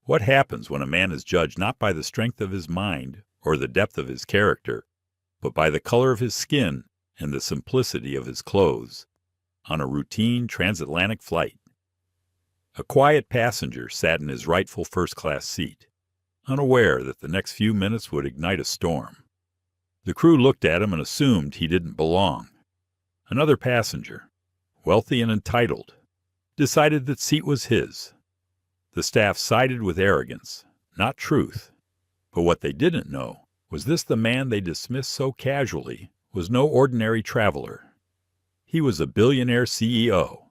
What happens when a man is judged not by the strength of his mind or the depth of his character, but by the color of his skin and the simplicity of his clothes, on a routine transatlantic flight? A quiet passenger sat in his rightful first-class seat, unaware that the next few minutes would ignite a storm. The crew looked at him and assumed he didn't belong. Another passenger, wealthy and entitled, decided that seat was his. The staff sided with arrogance, not truth. But what they didn't know was the man they dismissed so casually was no ordinary traveler. He was a billionaire CEO,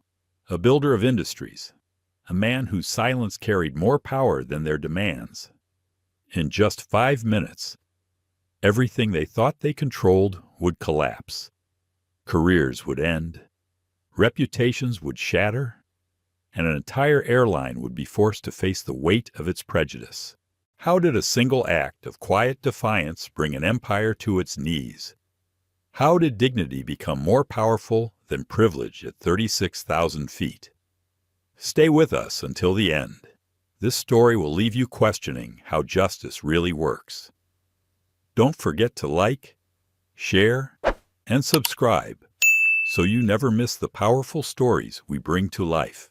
a builder of industries, a man whose silence carried more power than their demands. In just 5 minutes, everything they thought they controlled would collapse. Careers would end, reputations would shatter, and an entire airline would be forced to face the weight of its prejudice. How did a single act of quiet defiance bring an empire to its knees? How did dignity become more powerful than privilege at 36,000 feet? Stay with us until the end. This story will leave you questioning how justice really works. Don't forget to like, share, and subscribe so you never miss the powerful stories we bring to life.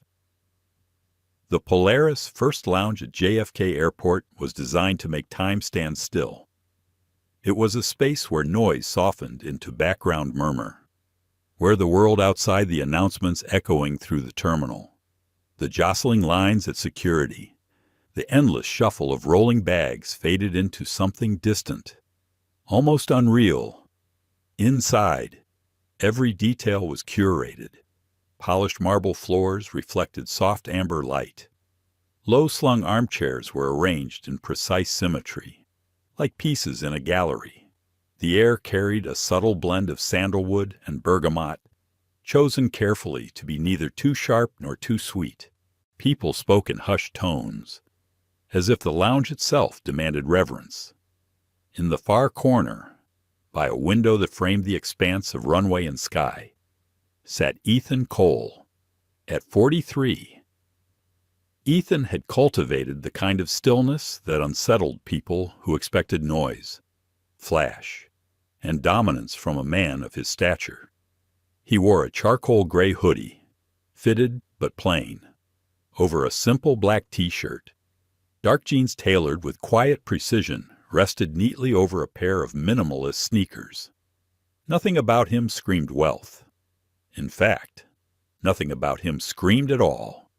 The Polaris First Lounge at JFK Airport was designed to make time stand still. It was a space where noise softened into background murmur, where the world outside the announcements echoing through the terminal, the jostling lines at security, the endless shuffle of rolling bags faded into something distant, almost unreal. Inside, every detail was curated. Polished marble floors reflected soft amber light. Low-slung armchairs were arranged in precise symmetry, like pieces in a gallery. The air carried a subtle blend of sandalwood and bergamot, chosen carefully to be neither too sharp nor too sweet. People spoke in hushed tones, as if the lounge itself demanded reverence. In the far corner, by a window that framed the expanse of runway and sky, sat Ethan Cole. At 43, Ethan had cultivated the kind of stillness that unsettled people who expected noise, flash, and dominance from a man of his stature. He wore a charcoal gray hoodie, fitted but plain, over a simple black t-shirt. Dark jeans tailored with quiet precision rested neatly over a pair of minimalist sneakers. Nothing about him screamed wealth. In fact, nothing about him screamed at all.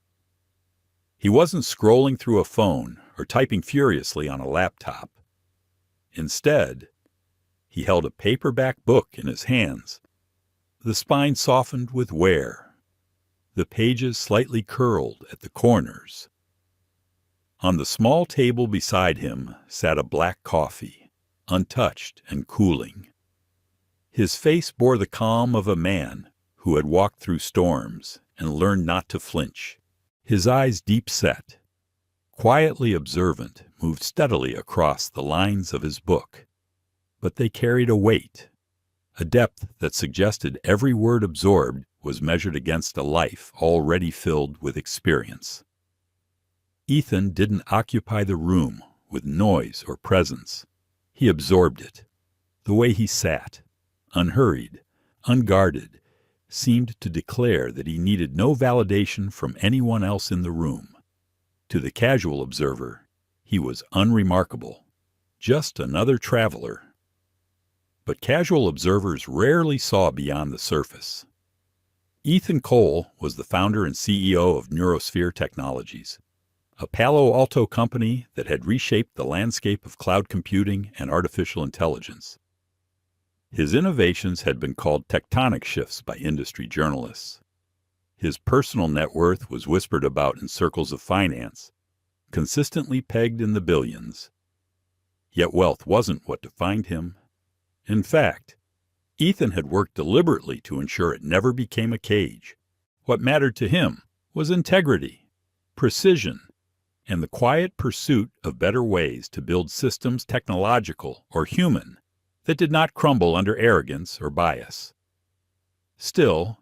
He wasn't scrolling through a phone or typing furiously on a laptop. Instead, he held a paperback book in his hands, the spine softened with wear, the pages slightly curled at the corners. On the small table beside him sat a black coffee, untouched and cooling. His face bore the calm of a man who had walked through storms and learned not to flinch. His eyes deep-set, quietly observant, moved steadily across the lines of his book. But they carried a weight, a depth that suggested every word absorbed was measured against a life already filled with experience. Ethan didn't occupy the room with noise or presence. He absorbed it. The way he sat, unhurried, unguarded, seemed to declare that he needed no validation from anyone else in the room. To the casual observer, he was unremarkable, just another traveler. But casual observers rarely saw beyond the surface. Ethan Cole was the founder and CEO of Neurosphere Technologies, a Palo Alto company that had reshaped the landscape of cloud computing and artificial intelligence. His innovations had been called tectonic shifts by industry journalists. His personal net worth was whispered about in circles of finance, consistently pegged in the billions. Yet wealth wasn't what defined him. In fact, Ethan had worked deliberately to ensure it never became a cage. What mattered to him was integrity, precision, and the quiet pursuit of better ways to build systems, technological or human, that did not crumble under arrogance or bias. Still,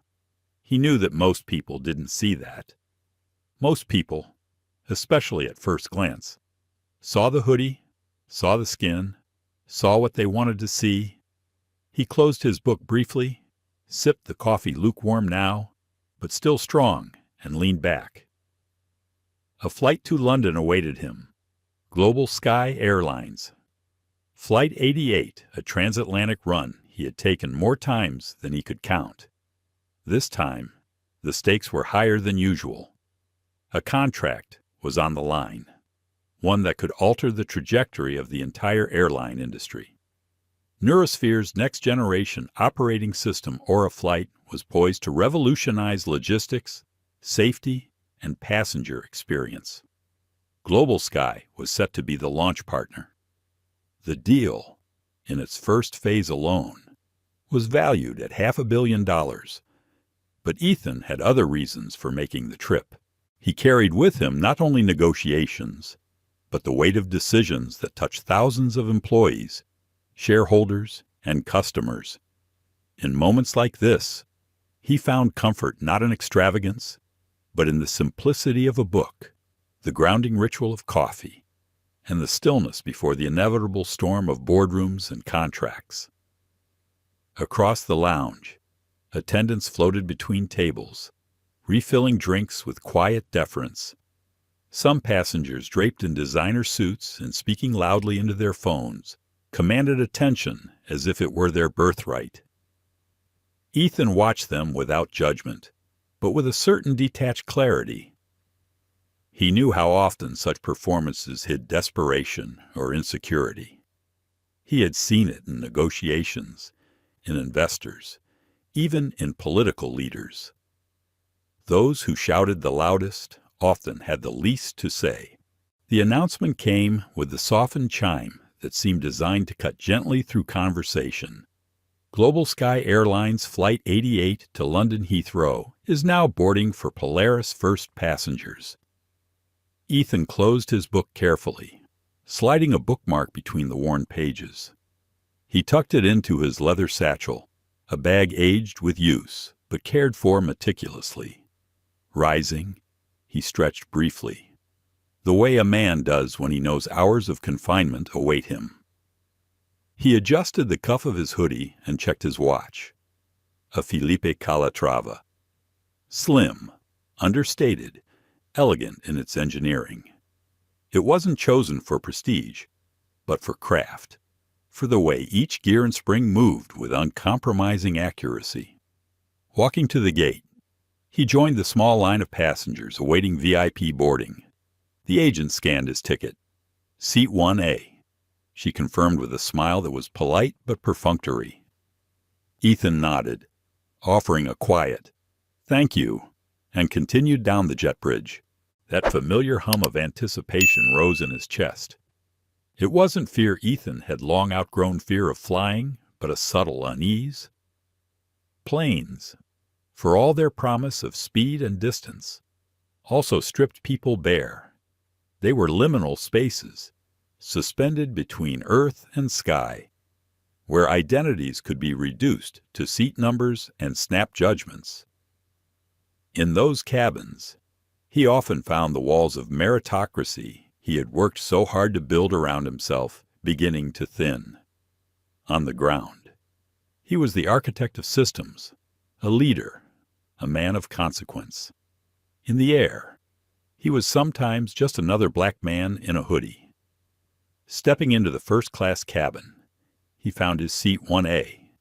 he knew that most people didn't see that. Most people, especially at first glance. Saw the hoodie, saw the skin, saw what they wanted to see. He closed his book briefly, sipped the coffee lukewarm now, but still strong, and leaned back. A flight to London awaited him. Global Sky Airlines. Flight 88, a transatlantic run he had taken more times than he could count. This time, the stakes were higher than usual. A contract was on the line, one that could alter the trajectory of the entire airline industry. Neurosphere's next-generation operating system Auraflight was poised to revolutionize logistics, safety, and passenger experience. Global Sky was set to be the launch partner. The deal, in its first phase alone, was valued at $500 million. But Ethan had other reasons for making the trip. He carried with him not only negotiations, but the weight of decisions that touched thousands of employees, shareholders, and customers. In moments like this, he found comfort not in extravagance, but in the simplicity of a book, the grounding ritual of coffee, and the stillness before the inevitable storm of boardrooms and contracts. Across the lounge, attendants floated between tables, refilling drinks with quiet deference. Some passengers, draped in designer suits and speaking loudly into their phones, commanded attention as if it were their birthright. Ethan watched them without judgment, but with a certain detached clarity. He knew how often such performances hid desperation or insecurity. He had seen it in negotiations, in investors, even in political leaders. Those who shouted the loudest often had the least to say. The announcement came with the softened chime that seemed designed to cut gently through conversation. Global Sky Airlines Flight 88 to London Heathrow is now boarding for Polaris first passengers. Ethan closed his book carefully, sliding a bookmark between the worn pages. He tucked it into his leather satchel, a bag aged with use, but cared for meticulously. Rising, he stretched briefly, the way a man does when he knows hours of confinement await him. He adjusted the cuff of his hoodie and checked his watch. A Felipe Calatrava. Slim, understated, elegant in its engineering. It wasn't chosen for prestige, but for craft, for the way each gear and spring moved with uncompromising accuracy. Walking to the gate, he joined the small line of passengers awaiting VIP boarding. The agent scanned his ticket. Seat 1A. She confirmed with a smile that was polite but perfunctory. Ethan nodded, offering a quiet, "Thank you," and continued down the jet bridge. That familiar hum of anticipation rose in his chest. It wasn't fear Ethan had long outgrown fear of flying, but a subtle unease. Planes, for all their promise of speed and distance, also stripped people bare. They were liminal spaces, suspended between earth and sky, where identities could be reduced to seat numbers and snap judgments. In those cabins, he often found the walls of meritocracy he had worked so hard to build around himself beginning to thin. On the ground, he was the architect of systems, a leader, a man of consequence. In the air, he was sometimes just another black man in a hoodie. Stepping into the first-class cabin, he found his seat 1A.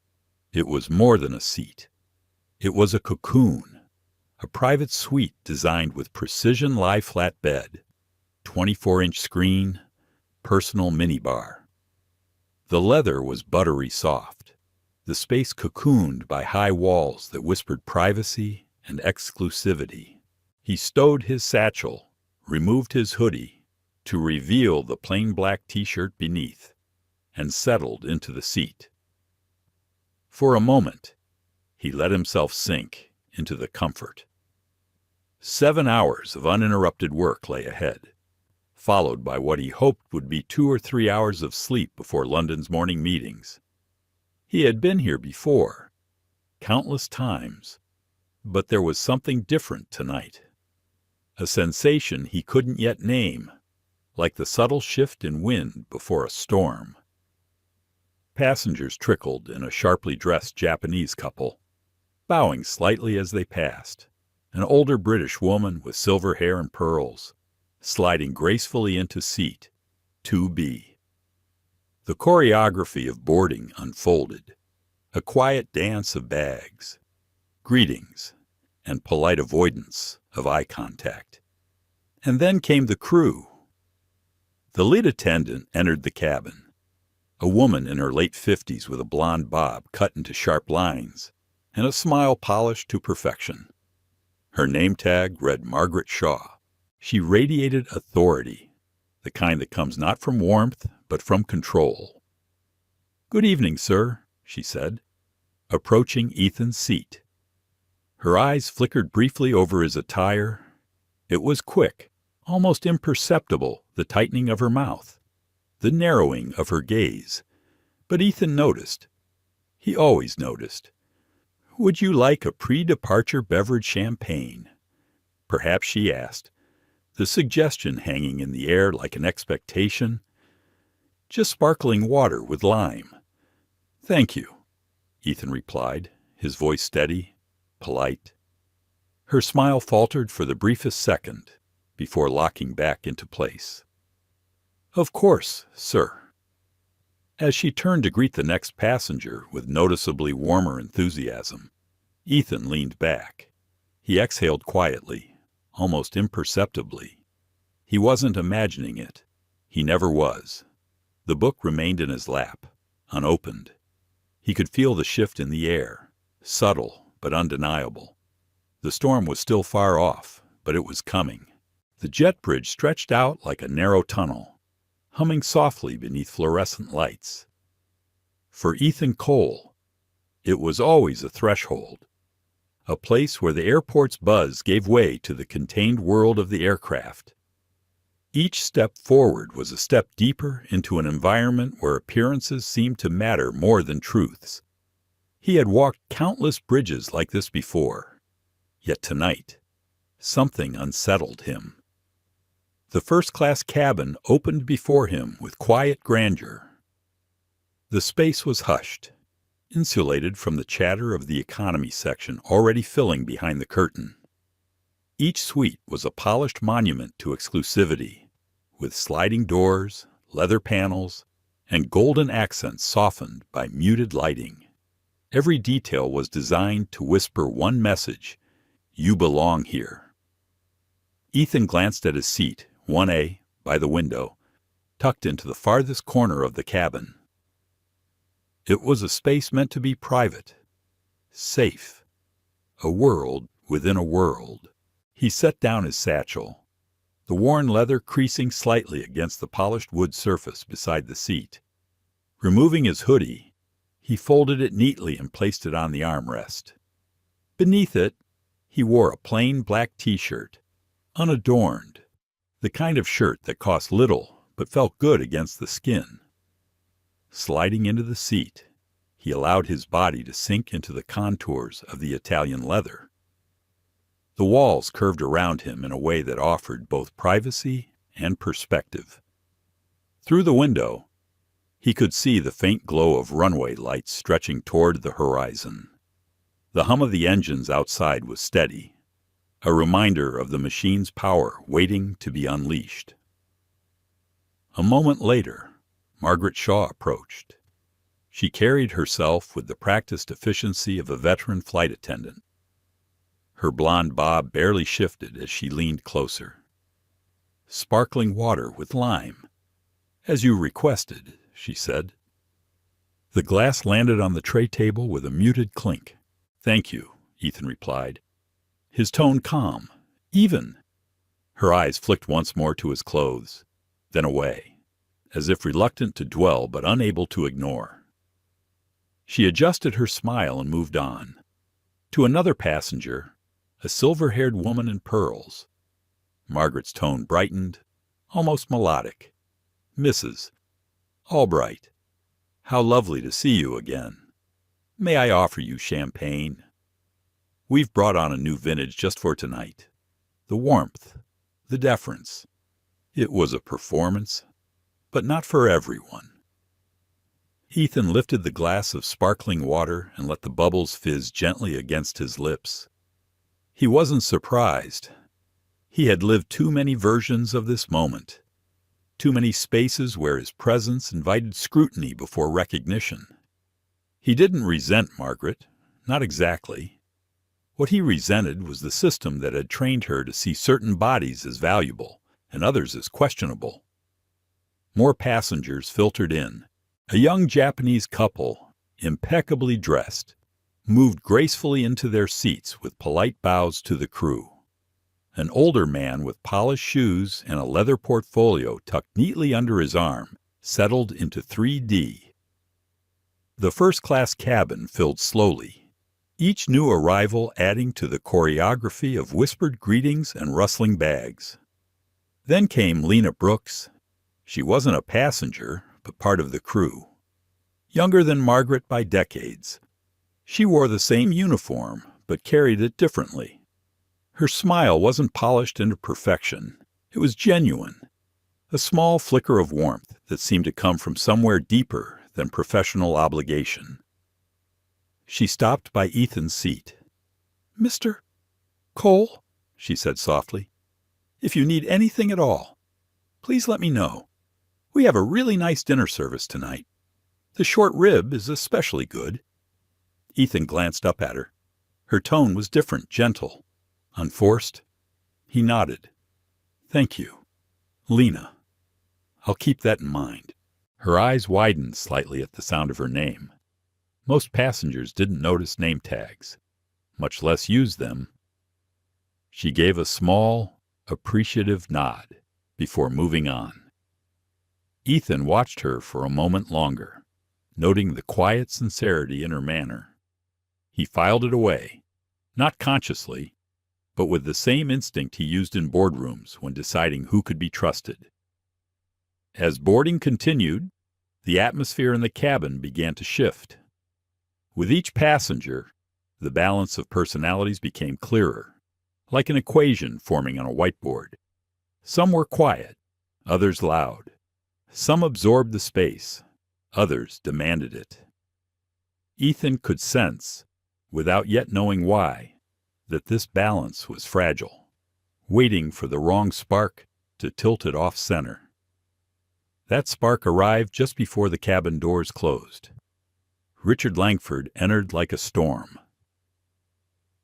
It was more than a seat. It was a cocoon, a private suite designed with precision lie-flat bed, 24-inch screen, personal minibar. The leather was buttery soft, the space cocooned by high walls that whispered privacy and exclusivity. He stowed his satchel, removed his hoodie, to reveal the plain black t-shirt beneath, and settled into the seat. For a moment, he let himself sink into the comfort. 7 hours of uninterrupted work lay ahead, followed by what he hoped would be 2 or 3 hours of sleep before London's morning meetings. He had been here before, countless times, but there was something different tonight. a sensation he couldn't yet name, like the subtle shift in wind before a storm. Passengers trickled in a sharply dressed Japanese couple, bowing slightly as they passed, an older British woman with silver hair and pearls, sliding gracefully into seat 2B. The choreography of boarding unfolded, a quiet dance of bags, greetings, and polite avoidance of eye contact. And then came the crew. The lead attendant entered the cabin, a woman in her late 50s with a blonde bob cut into sharp lines and a smile polished to perfection. Her name tag read Margaret Shaw. She radiated authority, the kind that comes not from warmth but from control. "Good evening, sir," she said, approaching Ethan's seat. Her eyes flickered briefly over his attire. It was quick, almost imperceptible, the tightening of her mouth, the narrowing of her gaze. But Ethan noticed. He always noticed. "Would you like a pre-departure beverage champagne?" Perhaps she asked, the suggestion hanging in the air like an expectation. "Just sparkling water with lime." "Thank you," Ethan replied, his voice steady, polite. Her smile faltered for the briefest second before locking back into place. "Of course, sir." As she turned to greet the next passenger with noticeably warmer enthusiasm, Ethan leaned back. He exhaled quietly, almost imperceptibly. He wasn't imagining it. He never was. The book remained in his lap, unopened. He could feel the shift in the air, subtle but undeniable. The storm was still far off, but it was coming. The jet bridge stretched out like a narrow tunnel, humming softly beneath fluorescent lights. For Ethan Cole, it was always a threshold, a place where the airport's buzz gave way to the contained world of the aircraft. Each step forward was a step deeper into an environment where appearances seemed to matter more than truths. He had walked countless bridges like this before, yet tonight, something unsettled him. The first-class cabin opened before him with quiet grandeur. The space was hushed, insulated from the chatter of the economy section already filling behind the curtain. Each suite was a polished monument to exclusivity, with sliding doors, leather panels, and golden accents softened by muted lighting. Every detail was designed to whisper one message: "You belong here." Ethan glanced at his seat, 1A, by the window, tucked into the farthest corner of the cabin. It was a space meant to be private, safe, a world within a world. He set down his satchel, the worn leather creasing slightly against the polished wood surface beside the seat. Removing his hoodie, he folded it neatly and placed it on the armrest. Beneath it, he wore a plain black t-shirt, unadorned, the kind of shirt that cost little but felt good against the skin. Sliding into the seat, he allowed his body to sink into the contours of the Italian leather. The walls curved around him in a way that offered both privacy and perspective. Through the window, he could see the faint glow of runway lights stretching toward the horizon. The hum of the engines outside was steady, a reminder of the machine's power waiting to be unleashed. A moment later, Margaret Shaw approached. She carried herself with the practiced efficiency of a veteran flight attendant. Her blonde bob barely shifted as she leaned closer. "Sparkling water with lime, as you requested," she said. The glass landed on the tray table with a muted clink. "Thank you," Ethan replied, his tone calm, even. Her eyes flicked once more to his clothes, then away, as if reluctant to dwell but unable to ignore. She adjusted her smile and moved on. To another passenger, a silver-haired woman in pearls. Margaret's tone brightened, almost melodic. "Mrs. Albright, how lovely to see you again. May I offer you champagne? We've brought on a new vintage just for tonight. The warmth, the deference. It was a performance, but not for everyone. Ethan lifted the glass of sparkling water and let the bubbles fizz gently against his lips. He wasn't surprised. He had lived too many versions of this moment, too many spaces where his presence invited scrutiny before recognition. He didn't resent Margaret, not exactly. What he resented was the system that had trained her to see certain bodies as valuable and others as questionable. More passengers filtered in. A young Japanese couple, impeccably dressed, moved gracefully into their seats with polite bows to the crew. An older man with polished shoes and a leather portfolio tucked neatly under his arm settled into 3D. The first-class cabin filled slowly, each new arrival adding to the choreography of whispered greetings and rustling bags. Then came Lena Brooks. She wasn't a passenger, but part of the crew. Younger than Margaret by decades, she wore the same uniform, but carried it differently. Her smile wasn't polished into perfection. It was genuine, a small flicker of warmth that seemed to come from somewhere deeper than professional obligation. She stopped by Ethan's seat. "Mr. Cole," she said softly, "if you need anything at all, please let me know. We have a really nice dinner service tonight. The short rib is especially good." Ethan glanced up at her. Her tone was different, gentle, unforced. He nodded. "Thank you, Lena. I'll keep that in mind." Her eyes widened slightly at the sound of her name. Most passengers didn't notice name tags, much less use them. She gave a small, appreciative nod before moving on. Ethan watched her for a moment longer, noting the quiet sincerity in her manner. He filed it away, not consciously, but with the same instinct he used in boardrooms when deciding who could be trusted. As boarding continued, the atmosphere in the cabin began to shift. With each passenger, the balance of personalities became clearer, like an equation forming on a whiteboard. Some were quiet, others loud. Some absorbed the space, others demanded it. Ethan could sense, without yet knowing why, that this balance was fragile, waiting for the wrong spark to tilt it off-center. That spark arrived just before the cabin doors closed. Richard Langford entered like a storm.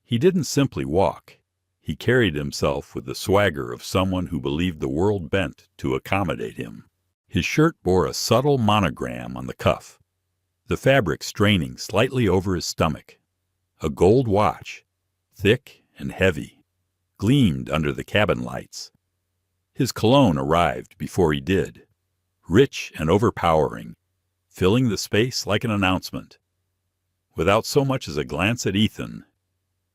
He didn't simply walk. He carried himself with the swagger of someone who believed the world bent to accommodate him. His shirt bore a subtle monogram on the cuff, the fabric straining slightly over his stomach. A gold watch, thick and heavy, gleamed under the cabin lights. His cologne arrived before he did, rich and overpowering, filling the space like an announcement. Without so much as a glance at Ethan,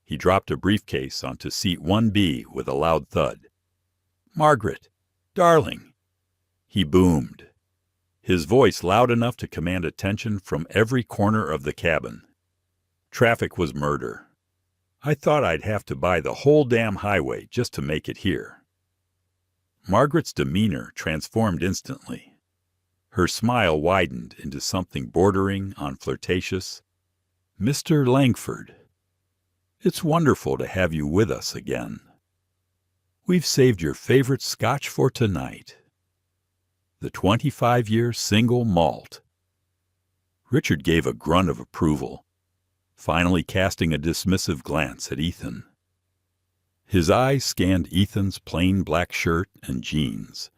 he dropped a briefcase onto seat 1B with a loud thud. "Margaret, darling," he boomed, his voice loud enough to command attention from every corner of the cabin. Traffic was murder. I thought I'd have to buy the whole damn highway just to make it here. Margaret's demeanor transformed instantly. Her smile widened into something bordering on flirtatious. "Mr. Langford, it's wonderful to have you with us again. We've saved your favorite scotch for tonight. The 25-year single malt." Richard gave a grunt of approval, finally casting a dismissive glance at Ethan. His eyes scanned Ethan's plain black shirt and jeans,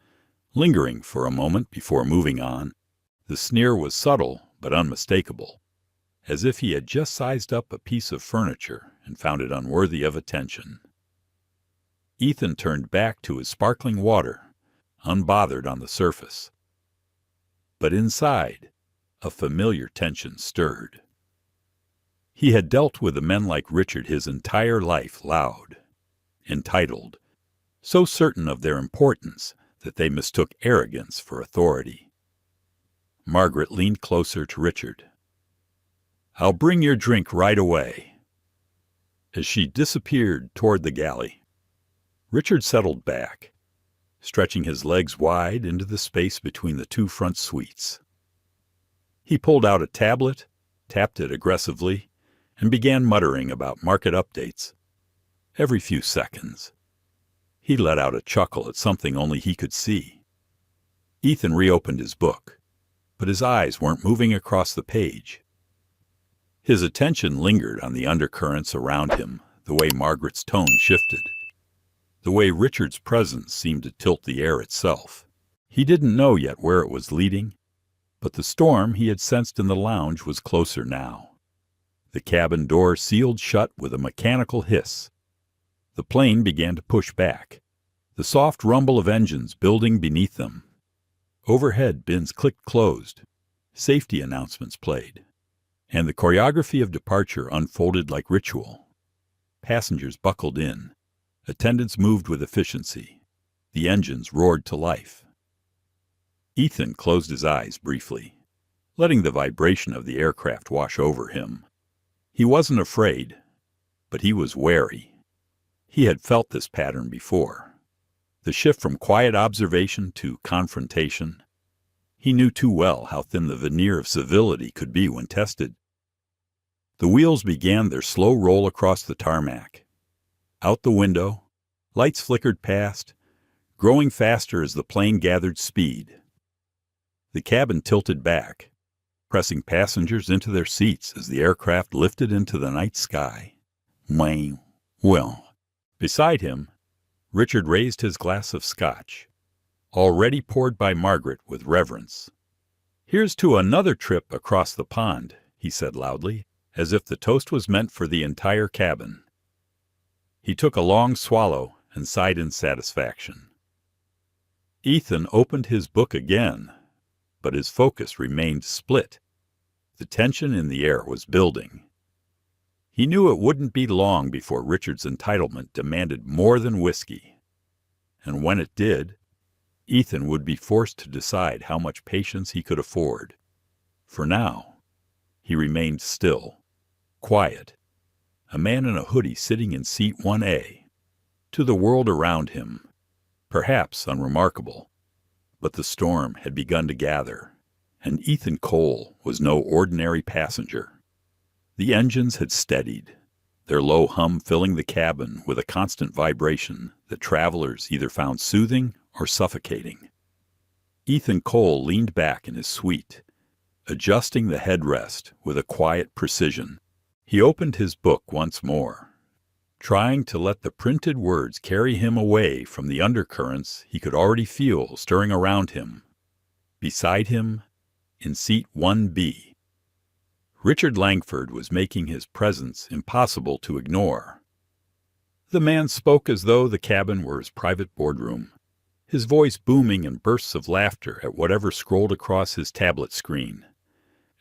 lingering for a moment before moving on. The sneer was subtle but unmistakable, as if he had just sized up a piece of furniture and found it unworthy of attention. Ethan turned back to his sparkling water, unbothered on the surface. But inside, a familiar tension stirred. He had dealt with the men like Richard his entire life, loud, entitled, so certain of their importance that they mistook arrogance for authority. Margaret leaned closer to Richard. "I'll bring your drink right away." As she disappeared toward the galley, Richard settled back, stretching his legs wide into the space between the two front suites. He pulled out a tablet, tapped it aggressively, and began muttering about market updates. Every few seconds, he let out a chuckle at something only he could see. Ethan reopened his book, but his eyes weren't moving across the page. His attention lingered on the undercurrents around him, the way Margaret's tone shifted, the way Richard's presence seemed to tilt the air itself. He didn't know yet where it was leading, but the storm he had sensed in the lounge was closer now. The cabin door sealed shut with a mechanical hiss. The plane began to push back, the soft rumble of engines building beneath them. Overhead bins clicked closed, safety announcements played, and the choreography of departure unfolded like ritual. Passengers buckled in, attendants moved with efficiency, the engines roared to life. Ethan closed his eyes briefly, letting the vibration of the aircraft wash over him. He wasn't afraid, but he was wary. He had felt this pattern before. The shift from quiet observation to confrontation. He knew too well how thin the veneer of civility could be when tested. The wheels began their slow roll across the tarmac. Out the window, lights flickered past, growing faster as the plane gathered speed. The cabin tilted back, pressing passengers into their seats as the aircraft lifted into the night sky. Well. Beside him, Richard raised his glass of scotch, already poured by Margaret with reverence. "Here's to another trip across the pond," he said loudly, as if the toast was meant for the entire cabin. He took a long swallow and sighed in satisfaction. Ethan opened his book again, but his focus remained split. The tension in the air was building. He knew it wouldn't be long before Richard's entitlement demanded more than whiskey. And when it did, Ethan would be forced to decide how much patience he could afford. For now, he remained still, quiet, a man in a hoodie sitting in seat 1A. To the world around him, perhaps unremarkable, but the storm had begun to gather, and Ethan Cole was no ordinary passenger. The engines had steadied, their low hum filling the cabin with a constant vibration that travelers either found soothing or suffocating. Ethan Cole leaned back in his suite, adjusting the headrest with a quiet precision. He opened his book once more, trying to let the printed words carry him away from the undercurrents he could already feel stirring around him. Beside him, in seat 1B, Richard Langford was making his presence impossible to ignore. The man spoke as though the cabin were his private boardroom, his voice booming in bursts of laughter at whatever scrolled across his tablet screen.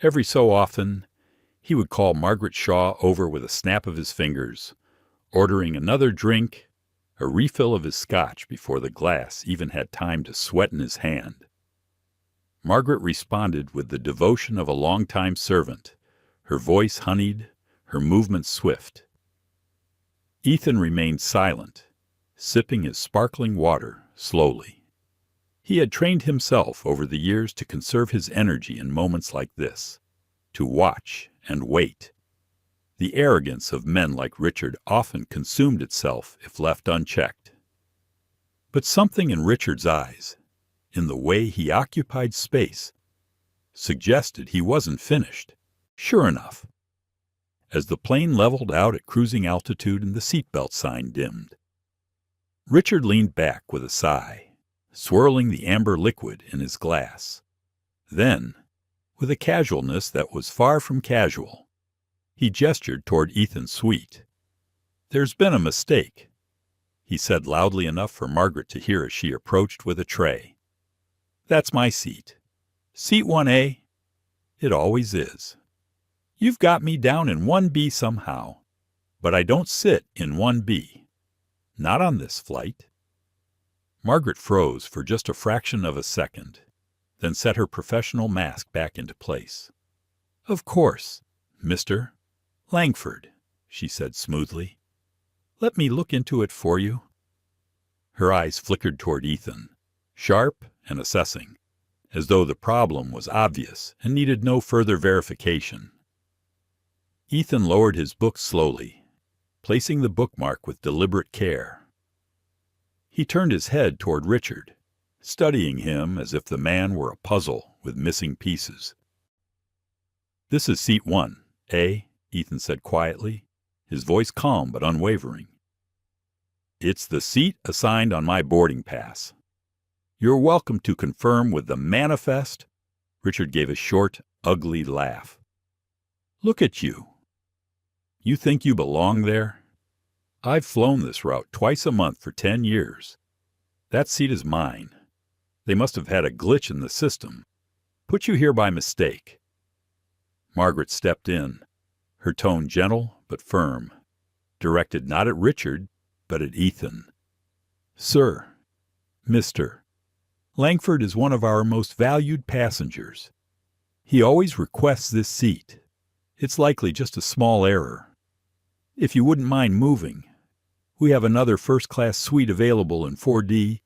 Every so often, he would call Margaret Shaw over with a snap of his fingers, ordering another drink, a refill of his scotch before the glass even had time to sweat in his hand. Margaret responded with the devotion of a longtime servant, her voice honeyed, her movements swift. Ethan remained silent, sipping his sparkling water slowly. He had trained himself over the years to conserve his energy in moments like this, to watch and wait. The arrogance of men like Richard often consumed itself if left unchecked. But something in Richard's eyes, in the way he occupied space, suggested he wasn't finished. Sure enough, as the plane leveled out at cruising altitude and the seatbelt sign dimmed, Richard leaned back with a sigh, swirling the amber liquid in his glass. Then, with a casualness that was far from casual, he gestured toward Ethan's suite. "There's been a mistake," he said loudly enough for Margaret to hear as she approached with a tray. "That's my seat. Seat 1A. It always is. You've got me down in 1B somehow, but I don't sit in 1B. Not on this flight." Margaret froze for just a fraction of a second, then set her professional mask back into place. "Of course, Mr. Langford," she said smoothly. "Let me look into it for you." Her eyes flickered toward Ethan, sharp and assessing, as though the problem was obvious and needed no further verification. Ethan lowered his book slowly, placing the bookmark with deliberate care. He turned his head toward Richard, studying him as if the man were a puzzle with missing pieces. "This is seat 1, eh?" Ethan said quietly, his voice calm but unwavering. "It's the seat assigned on my boarding pass. You're welcome to confirm with the manifest." Richard gave a short, ugly laugh. "Look at you. You think you belong there? I've flown this route twice a month for 10 years. That seat is mine. They must have had a glitch in the system. Put you here by mistake." Margaret stepped in, her tone gentle but firm, directed not at Richard, but at Ethan. "Sir, Mr. Langford is one of our most valued passengers. He always requests this seat. It's likely just a small error. If you wouldn't mind moving, we have another first-class suite available in 4D.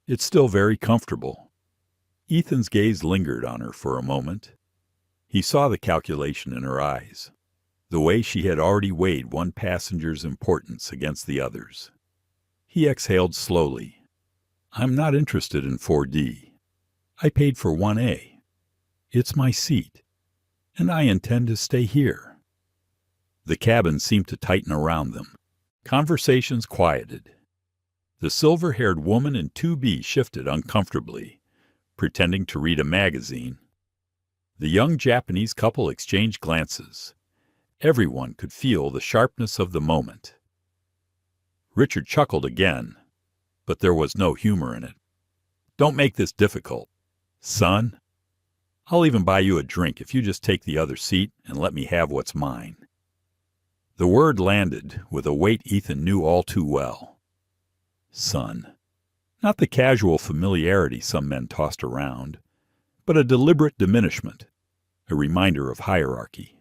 It's still very comfortable." Ethan's gaze lingered on her for a moment. He saw the calculation in her eyes, the way she had already weighed one passenger's importance against the others. He exhaled slowly. "I'm not interested in 4D. I paid for 1A. It's my seat, and I intend to stay here." The cabin seemed to tighten around them. Conversations quieted. The silver-haired woman in 2B shifted uncomfortably, pretending to read a magazine. The young Japanese couple exchanged glances. Everyone could feel the sharpness of the moment. Richard chuckled again, but there was no humor in it. "Don't make this difficult, son. I'll even buy you a drink if you just take the other seat and let me have what's mine." The word landed with a weight Ethan knew all too well. Son. Not the casual familiarity some men tossed around, but a deliberate diminishment, a reminder of hierarchy.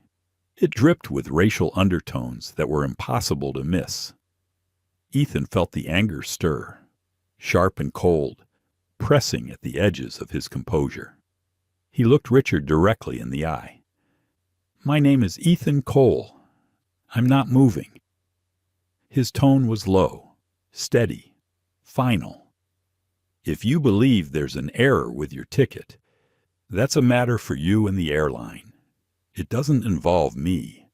It dripped with racial undertones that were impossible to miss. Ethan felt the anger stir, sharp and cold, pressing at the edges of his composure. He looked Richard directly in the eye. "My name is Ethan Cole. I'm not moving." His tone was low, steady, final. "If you believe there's an error with your ticket, that's a matter for you and the airline. It doesn't involve me."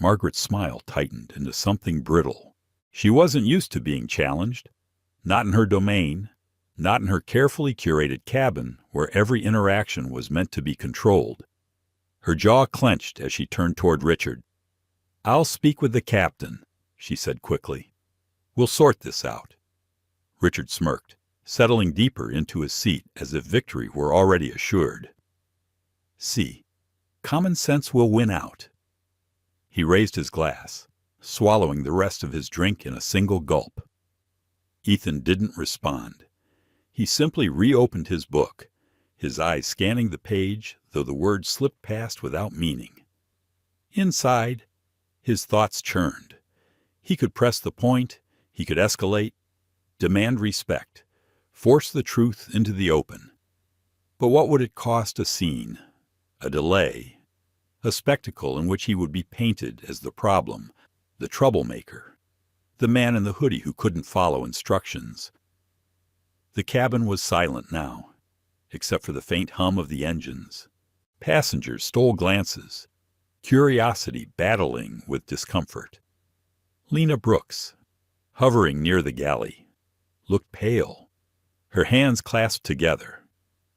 Margaret's smile tightened into something brittle. She wasn't used to being challenged, not in her domain, not in her carefully curated cabin where every interaction was meant to be controlled. Her jaw clenched as she turned toward Richard. "I'll speak with the captain," she said quickly. "We'll sort this out." Richard smirked, settling deeper into his seat as if victory were already assured. "See, common sense will win out." He raised his glass, swallowing the rest of his drink in a single gulp. Ethan didn't respond. He simply reopened his book, his eyes scanning the page, though the words slipped past without meaning. Inside, his thoughts churned. He could press the point, he could escalate, demand respect, force the truth into the open. But what would it cost a scene, a delay, a spectacle in which he would be painted as the problem, the troublemaker, the man in the hoodie who couldn't follow instructions? The cabin was silent now, except for the faint hum of the engines. Passengers stole glances, curiosity battling with discomfort. Lena Brooks, hovering near the galley, looked pale, her hands clasped together.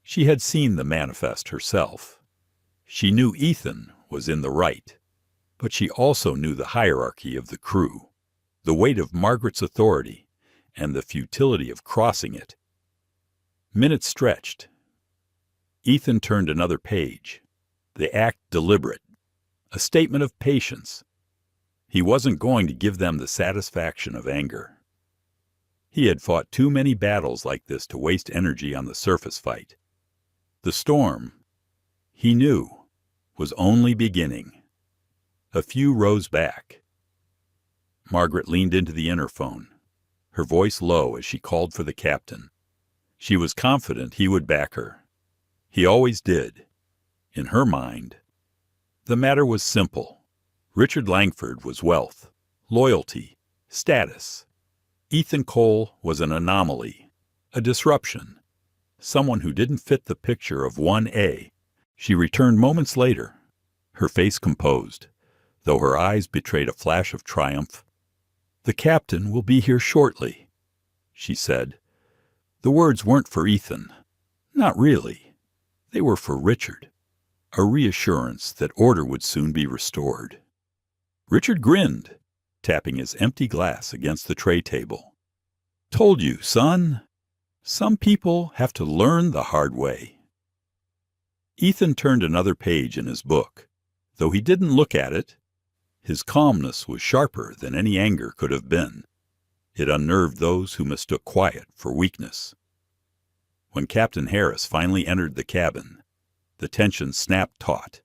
She had seen the manifest herself. She knew Ethan was in the right, but she also knew the hierarchy of the crew, the weight of Margaret's authority, and the futility of crossing it. Minutes stretched. Ethan turned another page, the act deliberate, a statement of patience. He wasn't going to give them the satisfaction of anger. He had fought too many battles like this to waste energy on the surface fight. The storm, he knew, was only beginning. A few rows back. Margaret leaned into the interphone, her voice low as she called for the captain. She was confident he would back her. He always did. In her mind, the matter was simple. Richard Langford was wealth, loyalty, status. Ethan Cole was an anomaly, a disruption, someone who didn't fit the picture of 1A. She returned moments later, her face composed, though her eyes betrayed a flash of triumph. "The captain will be here shortly," she said. The words weren't for Ethan. Not really. They were for Richard, a reassurance that order would soon be restored. Richard grinned, tapping his empty glass against the tray table. "Told you, son. Some people have to learn the hard way." Ethan turned another page in his book. Though he didn't look at it, his calmness was sharper than any anger could have been. It unnerved those who mistook quiet for weakness. When Captain Harris finally entered the cabin, the tension snapped taut.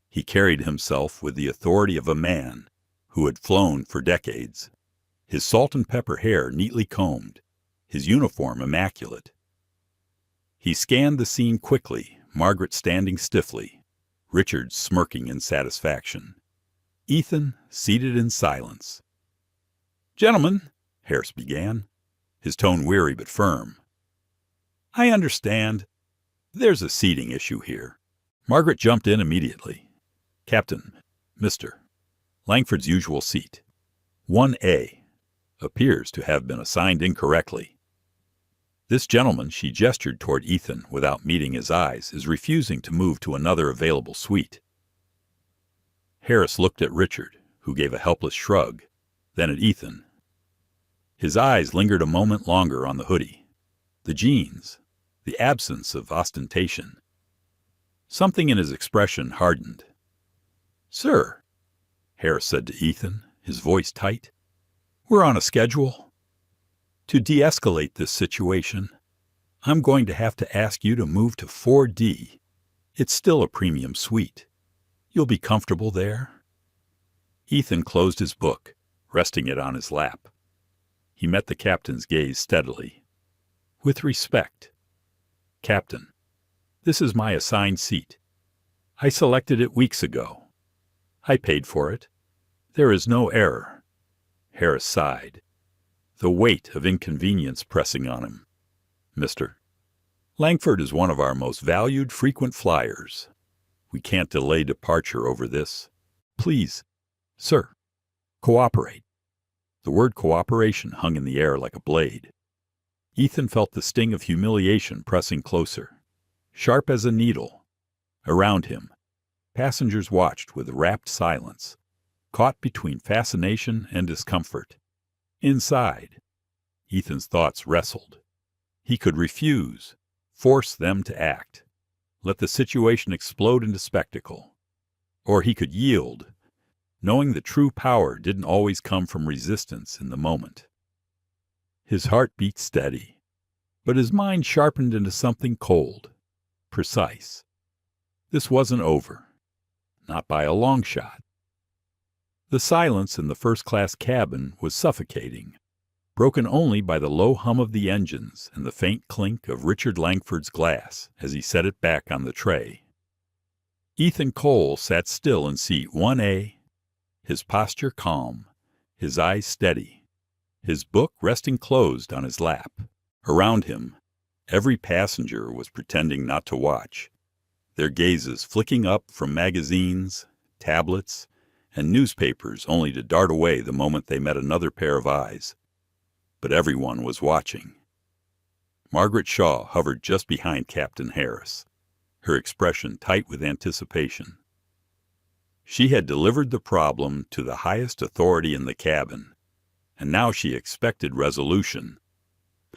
He carried himself with the authority of a man who had flown for decades, his salt and pepper hair neatly combed, his uniform immaculate. He scanned the scene quickly, Margaret standing stiffly, Richard smirking in satisfaction, Ethan seated in silence. "Gentlemen," Harris began, his tone weary but firm, "I understand. There's a seating issue here." Margaret jumped in immediately. "Captain, Mr. Langford's usual seat, 1A, appears to have been assigned incorrectly. This gentleman," she gestured toward Ethan without meeting his eyes, "is refusing to move to another available suite." Harris looked at Richard, who gave a helpless shrug, then at Ethan. His eyes lingered a moment longer on the hoodie, the jeans, the absence of ostentation. Something in his expression hardened. "Sir," Harris said to Ethan, his voice tight, "we're on a schedule. To de-escalate this situation, I'm going to have to ask you to move to 4D. It's still a premium suite. You'll be comfortable there." Ethan closed his book, resting it on his lap. He met the captain's gaze steadily. "With respect, Captain, this is my assigned seat. I selected it weeks ago. I paid for it. There is no error." Harris sighed, the weight of inconvenience pressing on him. "Mr. Langford is one of our most valued frequent flyers. We can't delay departure over this. Please, sir, cooperate." The word cooperation hung in the air like a blade. Ethan felt the sting of humiliation pressing closer, sharp as a needle. Around him, passengers watched with rapt silence, caught between fascination and discomfort. Inside, Ethan's thoughts wrestled. He could refuse, force them to act, let the situation explode into spectacle. Or he could yield, knowing that true power didn't always come from resistance in the moment. His heart beat steady, but his mind sharpened into something cold, precise. This wasn't over, not by a long shot. The silence in the first-class cabin was suffocating, broken only by the low hum of the engines and the faint clink of Richard Langford's glass as he set it back on the tray. Ethan Cole sat still in seat 1A, his posture calm, his eyes steady, his book resting closed on his lap. Around him, every passenger was pretending not to watch, their gazes flicking up from magazines, tablets, and newspapers only to dart away the moment they met another pair of eyes. But everyone was watching. Margaret Shaw hovered just behind Captain Harris, her expression tight with anticipation. She had delivered the problem to the highest authority in the cabin, and now she expected resolution.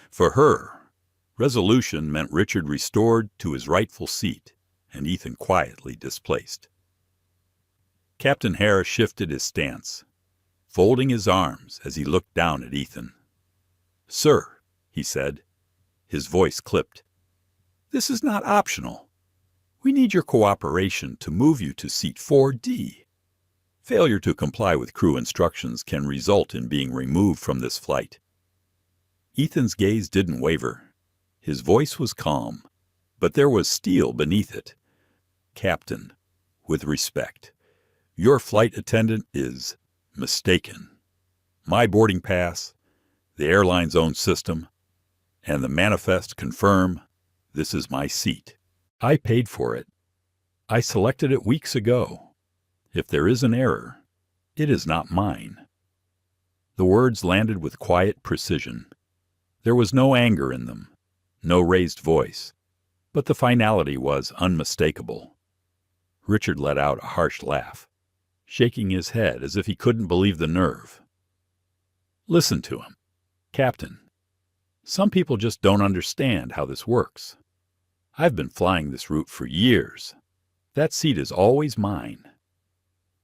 For her, resolution meant Richard restored to his rightful seat and Ethan quietly displaced. Captain Harris shifted his stance, folding his arms as he looked down at Ethan. "Sir," he said, his voice clipped, "this is not optional. We need your cooperation to move you to seat 4D. Failure to comply with crew instructions can result in being removed from this flight." Ethan's gaze didn't waver. His voice was calm, but there was steel beneath it. "Captain, with respect, your flight attendant is mistaken. My boarding pass, the airline's own system, and the manifest confirm this is my seat. I paid for it. I selected it weeks ago. If there is an error, it is not mine." The words landed with quiet precision. There was no anger in them, no raised voice, but the finality was unmistakable. Richard let out a harsh laugh, shaking his head as if he couldn't believe the nerve. "Listen to him. Captain, some people just don't understand how this works. I've been flying this route for years. That seat is always mine.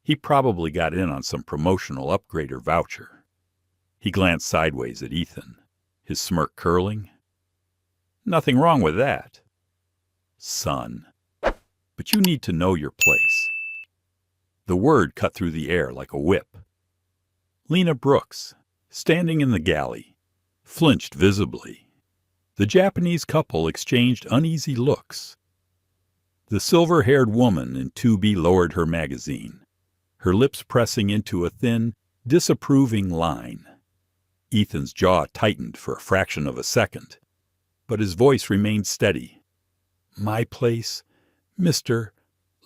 He probably got in on some promotional upgrade or voucher." He glanced sideways at Ethan, his smirk curling. "Nothing wrong with that, son. But you need to know your place." The word cut through the air like a whip. Lena Brooks, standing in the galley, flinched visibly. The Japanese couple exchanged uneasy looks. The silver-haired woman in 2B lowered her magazine, her lips pressing into a thin, disapproving line. Ethan's jaw tightened for a fraction of a second, but his voice remained steady. "My place, Mr.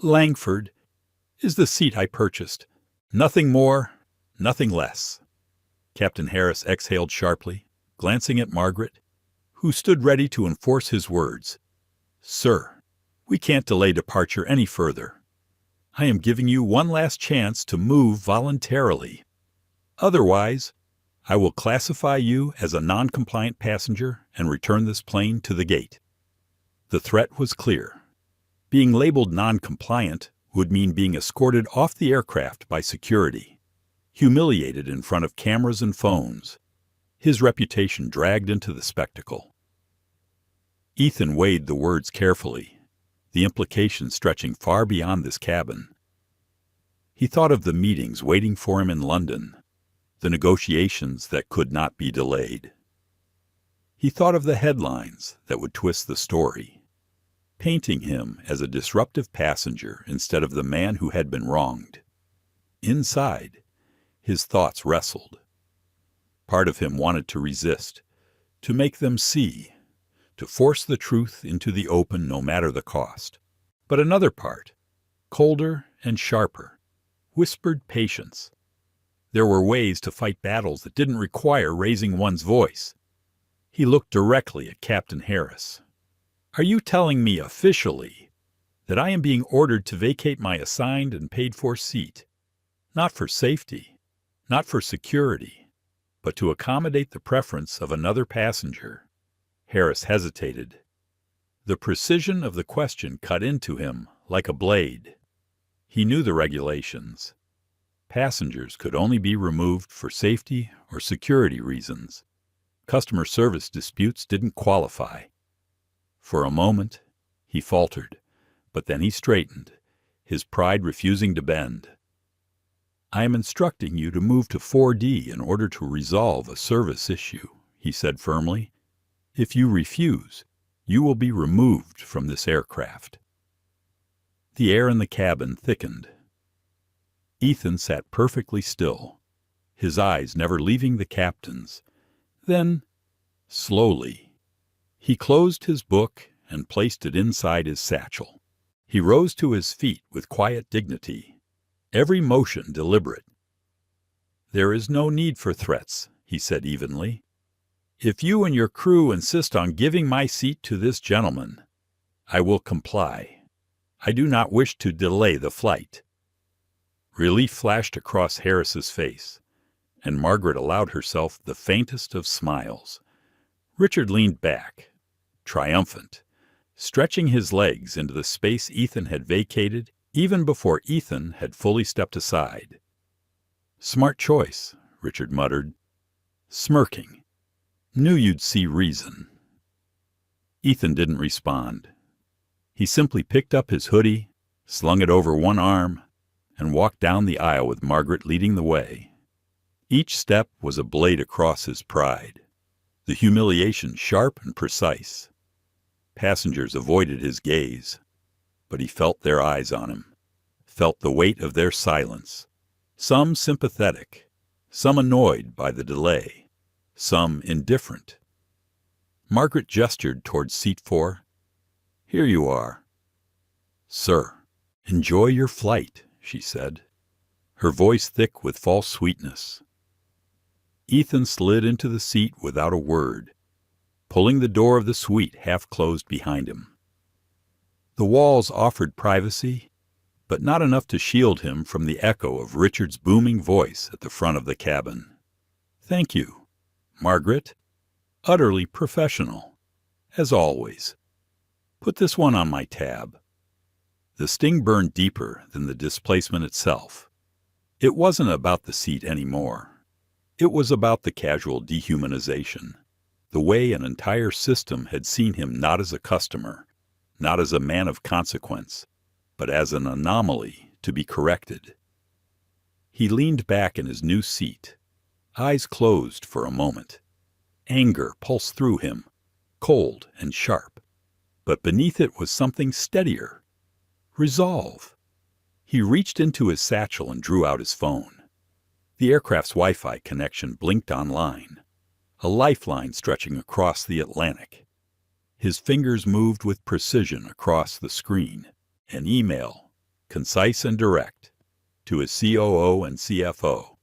Langford, is the seat I purchased. Nothing more, nothing less." Captain Harris exhaled sharply, glancing at Margaret, who stood ready to enforce his words. "Sir, we can't delay departure any further. I am giving you one last chance to move voluntarily. Otherwise, I will classify you as a non-compliant passenger and return this plane to the gate." The threat was clear. Being labeled non-compliant would mean being escorted off the aircraft by security, humiliated in front of cameras and phones, his reputation dragged into the spectacle. Ethan weighed the words carefully, the implications stretching far beyond this cabin. He thought of the meetings waiting for him in London, the negotiations that could not be delayed. He thought of the headlines that would twist the story, painting him as a disruptive passenger instead of the man who had been wronged. Inside, his thoughts wrestled. Part of him wanted to resist, to make them see, to force the truth into the open no matter the cost. But another part, colder and sharper, whispered patience. There were ways to fight battles that didn't require raising one's voice. He looked directly at Captain Harris. "Are you telling me officially that I am being ordered to vacate my assigned and paid-for seat, not for safety, not for security, but to accommodate the preference of another passenger?" Harris hesitated. The precision of the question cut into him like a blade. He knew the regulations. Passengers could only be removed for safety or security reasons. Customer service disputes didn't qualify. For a moment, he faltered, but then he straightened, his pride refusing to bend. "I am instructing you to move to 4D in order to resolve a service issue," he said firmly. "If you refuse, you will be removed from this aircraft." The air in the cabin thickened. Ethan sat perfectly still, his eyes never leaving the captain's. Then, slowly, he closed his book and placed it inside his satchel. He rose to his feet with quiet dignity, every motion deliberate. "There is no need for threats," he said evenly. "If you and your crew insist on giving my seat to this gentleman, I will comply. I do not wish to delay the flight." Relief flashed across Harris's face, and Margaret allowed herself the faintest of smiles. Richard leaned back, triumphant, stretching his legs into the space Ethan had vacated even before Ethan had fully stepped aside. "Smart choice," Richard muttered, smirking. "Knew you'd see reason." Ethan didn't respond. He simply picked up his hoodie, slung it over one arm, and walked down the aisle with Margaret leading the way. Each step was a blade across his pride, the humiliation sharp and precise. Passengers avoided his gaze, but he felt their eyes on him, felt the weight of their silence, some sympathetic, some annoyed by the delay, some indifferent. Margaret gestured towards seat 4. "Here you are." "Sir, enjoy your flight," she said, her voice thick with false sweetness. Ethan slid into the seat without a word, pulling the door of the suite half closed behind him. The walls offered privacy, but not enough to shield him from the echo of Richard's booming voice at the front of the cabin. "Thank you, Margaret. Utterly professional, as always. Put this one on my tab." The sting burned deeper than the displacement itself. It wasn't about the seat anymore. It was about the casual dehumanization, the way an entire system had seen him not as a customer, not as a man of consequence, but as an anomaly to be corrected. He leaned back in his new seat, eyes closed for a moment. Anger pulsed through him, cold and sharp, but beneath it was something steadier. Resolve. He reached into his satchel and drew out his phone. The aircraft's Wi-Fi connection blinked online, a lifeline stretching across the Atlantic. His fingers moved with precision across the screen. An email, concise and direct, to his COO and CFO.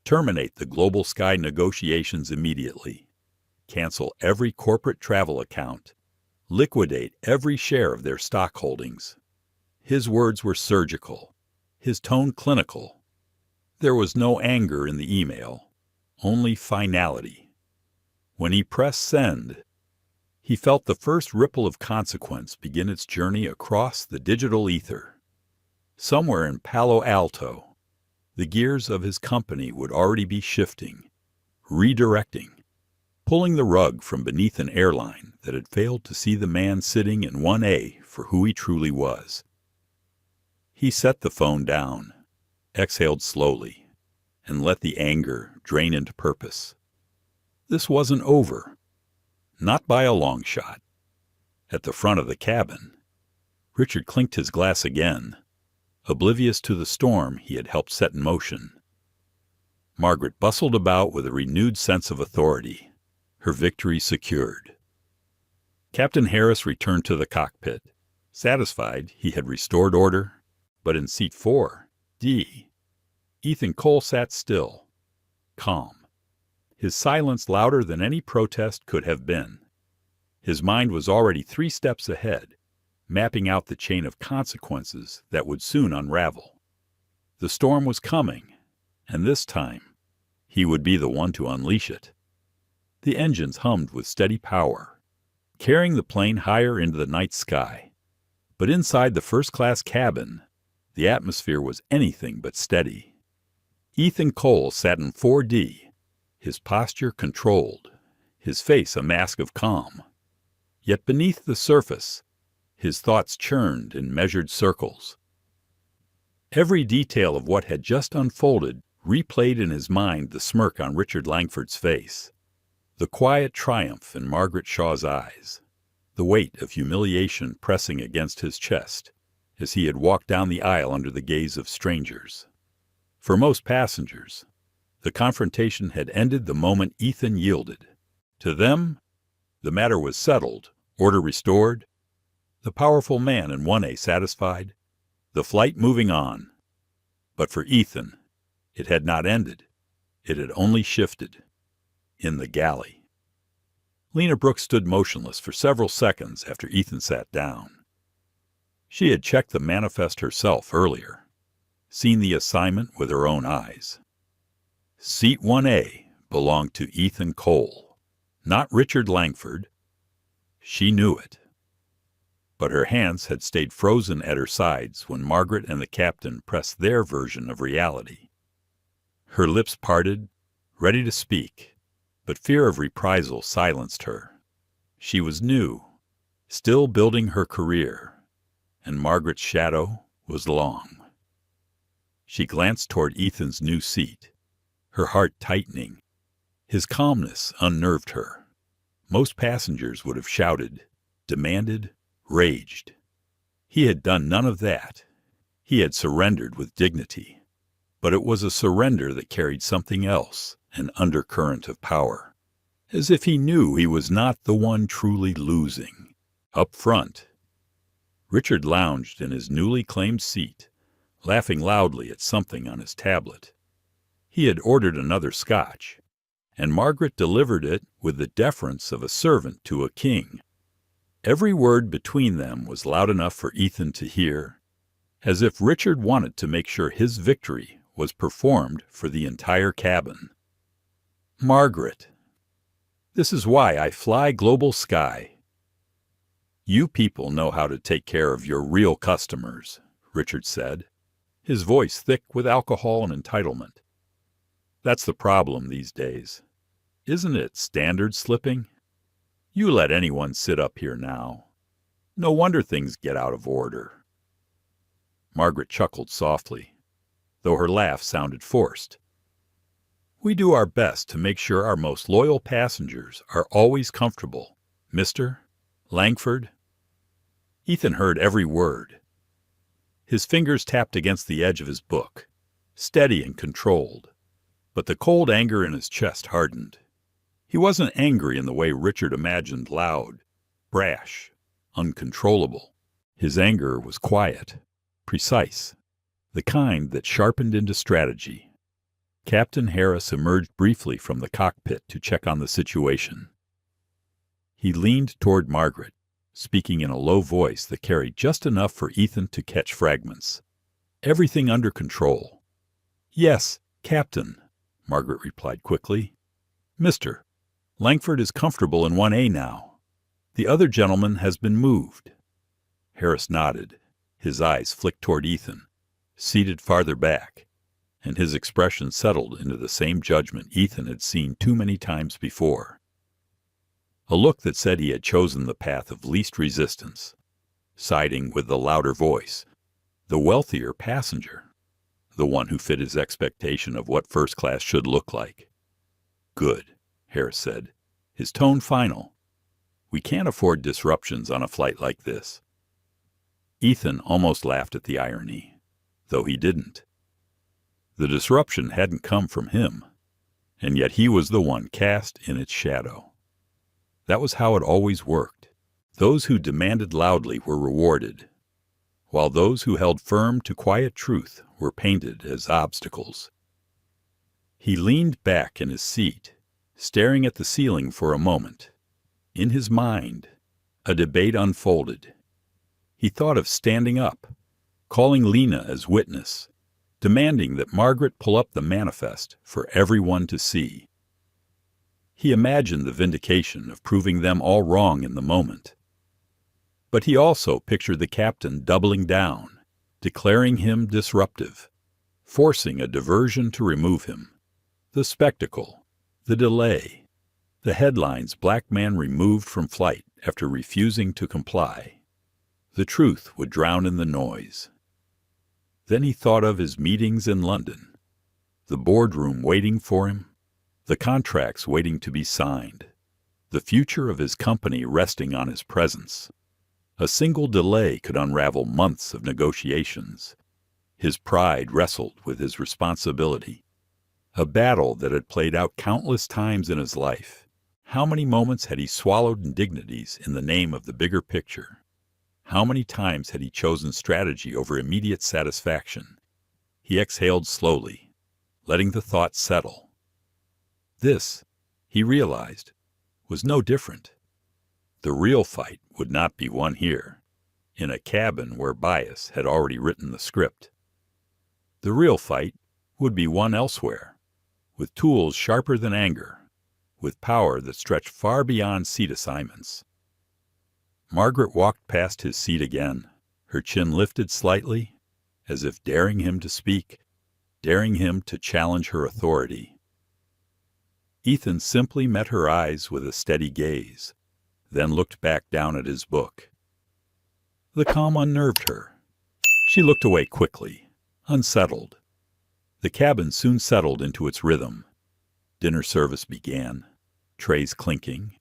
Terminate the Global Sky negotiations immediately. Cancel every corporate travel account. Liquidate every share of their stock holdings. His words were surgical, his tone clinical. There was no anger in the email, only finality. When he pressed send, he felt the first ripple of consequence begin its journey across the digital ether. Somewhere in Palo Alto, the gears of his company would already be shifting, redirecting, pulling the rug from beneath an airline that had failed to see the man sitting in 1A for who he truly was. He set the phone down, exhaled slowly, and let the anger drain into purpose. This wasn't over. Not by a long shot. At the front of the cabin, Richard clinked his glass again, oblivious to the storm he had helped set in motion. Margaret bustled about with a renewed sense of authority, her victory secured. Captain Harris returned to the cockpit, satisfied he had restored order, but in seat 4D, Ethan Cole sat still, calm, his silence louder than any protest could have been. His mind was already 3 steps ahead, mapping out the chain of consequences that would soon unravel. The storm was coming, and this time, he would be the one to unleash it. The engines hummed with steady power, carrying the plane higher into the night sky. But inside the first-class cabin, the atmosphere was anything but steady. Ethan Cole sat in 4D, his posture controlled, his face a mask of calm. Yet beneath the surface, his thoughts churned in measured circles. Every detail of what had just unfolded replayed in his mind the smirk on Richard Langford's face, the quiet triumph in Margaret Shaw's eyes, the weight of humiliation pressing against his chest as he had walked down the aisle under the gaze of strangers. For most passengers, the confrontation had ended the moment Ethan yielded. To them, the matter was settled, order restored, the powerful man in 1A satisfied, the flight moving on. But for Ethan, it had not ended. It had only shifted. In the galley. Lena Brooks stood motionless for several seconds after Ethan sat down. She had checked the manifest herself earlier, seen the assignment with her own eyes. Seat 1A belonged to Ethan Cole, not Richard Langford. She knew it. But her hands had stayed frozen at her sides when Margaret and the captain pressed their version of reality. Her lips parted, ready to speak, but fear of reprisal silenced her. She was new, still building her career, and Margaret's shadow was long. She glanced toward Ethan's new seat, her heart tightening. His calmness unnerved her. Most passengers would have shouted, demanded, raged. He had done none of that. He had surrendered with dignity. But it was a surrender that carried something else, an undercurrent of power. As if he knew he was not the one truly losing. Up front, Richard lounged in his newly claimed seat, laughing loudly at something on his tablet. He had ordered another scotch, and Margaret delivered it with the deference of a servant to a king. Every word between them was loud enough for Ethan to hear, as if Richard wanted to make sure his victory was performed for the entire cabin. Margaret, this is why I fly global sky. You people know how to take care of your real customers, Richard said, his voice thick with alcohol and entitlement. That's the problem these days. Isn't it standard slipping? You let anyone sit up here now. No wonder things get out of order. Margaret chuckled softly, though her laugh sounded forced. We do our best to make sure our most loyal passengers are always comfortable, Mr. Langford. Ethan heard every word. His fingers tapped against the edge of his book, steady and controlled, but the cold anger in his chest hardened. He wasn't angry in the way Richard imagined, loud, brash, uncontrollable. His anger was quiet, precise, the kind that sharpened into strategy. Captain Harris emerged briefly from the cockpit to check on the situation. He leaned toward Margaret, speaking in a low voice that carried just enough for Ethan to catch fragments. Everything under control. Yes, Captain, Margaret replied quickly. Mr. Langford is comfortable in 1A now. The other gentleman has been moved. Harris nodded. His eyes flicked toward Ethan, seated farther back, and his expression settled into the same judgment Ethan had seen too many times before. A look that said he had chosen the path of least resistance, siding with the louder voice, the wealthier passenger, the one who fit his expectation of what first class should look like. Good, Harris said, his tone final. We can't afford disruptions on a flight like this. Ethan almost laughed at the irony, though he didn't. The disruption hadn't come from him, and yet he was the one cast in its shadow. That was how it always worked. Those who demanded loudly were rewarded, while those who held firm to quiet truth were painted as obstacles. He leaned back in his seat, staring at the ceiling for a moment. In his mind, a debate unfolded. He thought of standing up, calling Lena as witness, demanding that Margaret pull up the manifest for everyone to see. He imagined the vindication of proving them all wrong in the moment. But he also pictured the captain doubling down, declaring him disruptive, forcing a diversion to remove him. The spectacle, the delay, the headlines, "Black man removed from flight after refusing to comply." The truth would drown in the noise. Then he thought of his meetings in London, the boardroom waiting for him, the contracts waiting to be signed, the future of his company resting on his presence. A single delay could unravel months of negotiations. His pride wrestled with his responsibility, a battle that had played out countless times in his life. How many moments had he swallowed indignities in the name of the bigger picture? How many times had he chosen strategy over immediate satisfaction? He exhaled slowly, letting the thought settle. This, he realized, was no different. The real fight would not be won here, in a cabin where bias had already written the script. The real fight would be won elsewhere, with tools sharper than anger, with power that stretched far beyond seat assignments. Margaret walked past his seat again, her chin lifted slightly, as if daring him to speak, daring him to challenge her authority. Ethan simply met her eyes with a steady gaze, then looked back down at his book. The calm unnerved her. She looked away quickly, unsettled. The cabin soon settled into its rhythm. Dinner service began, trays clinking,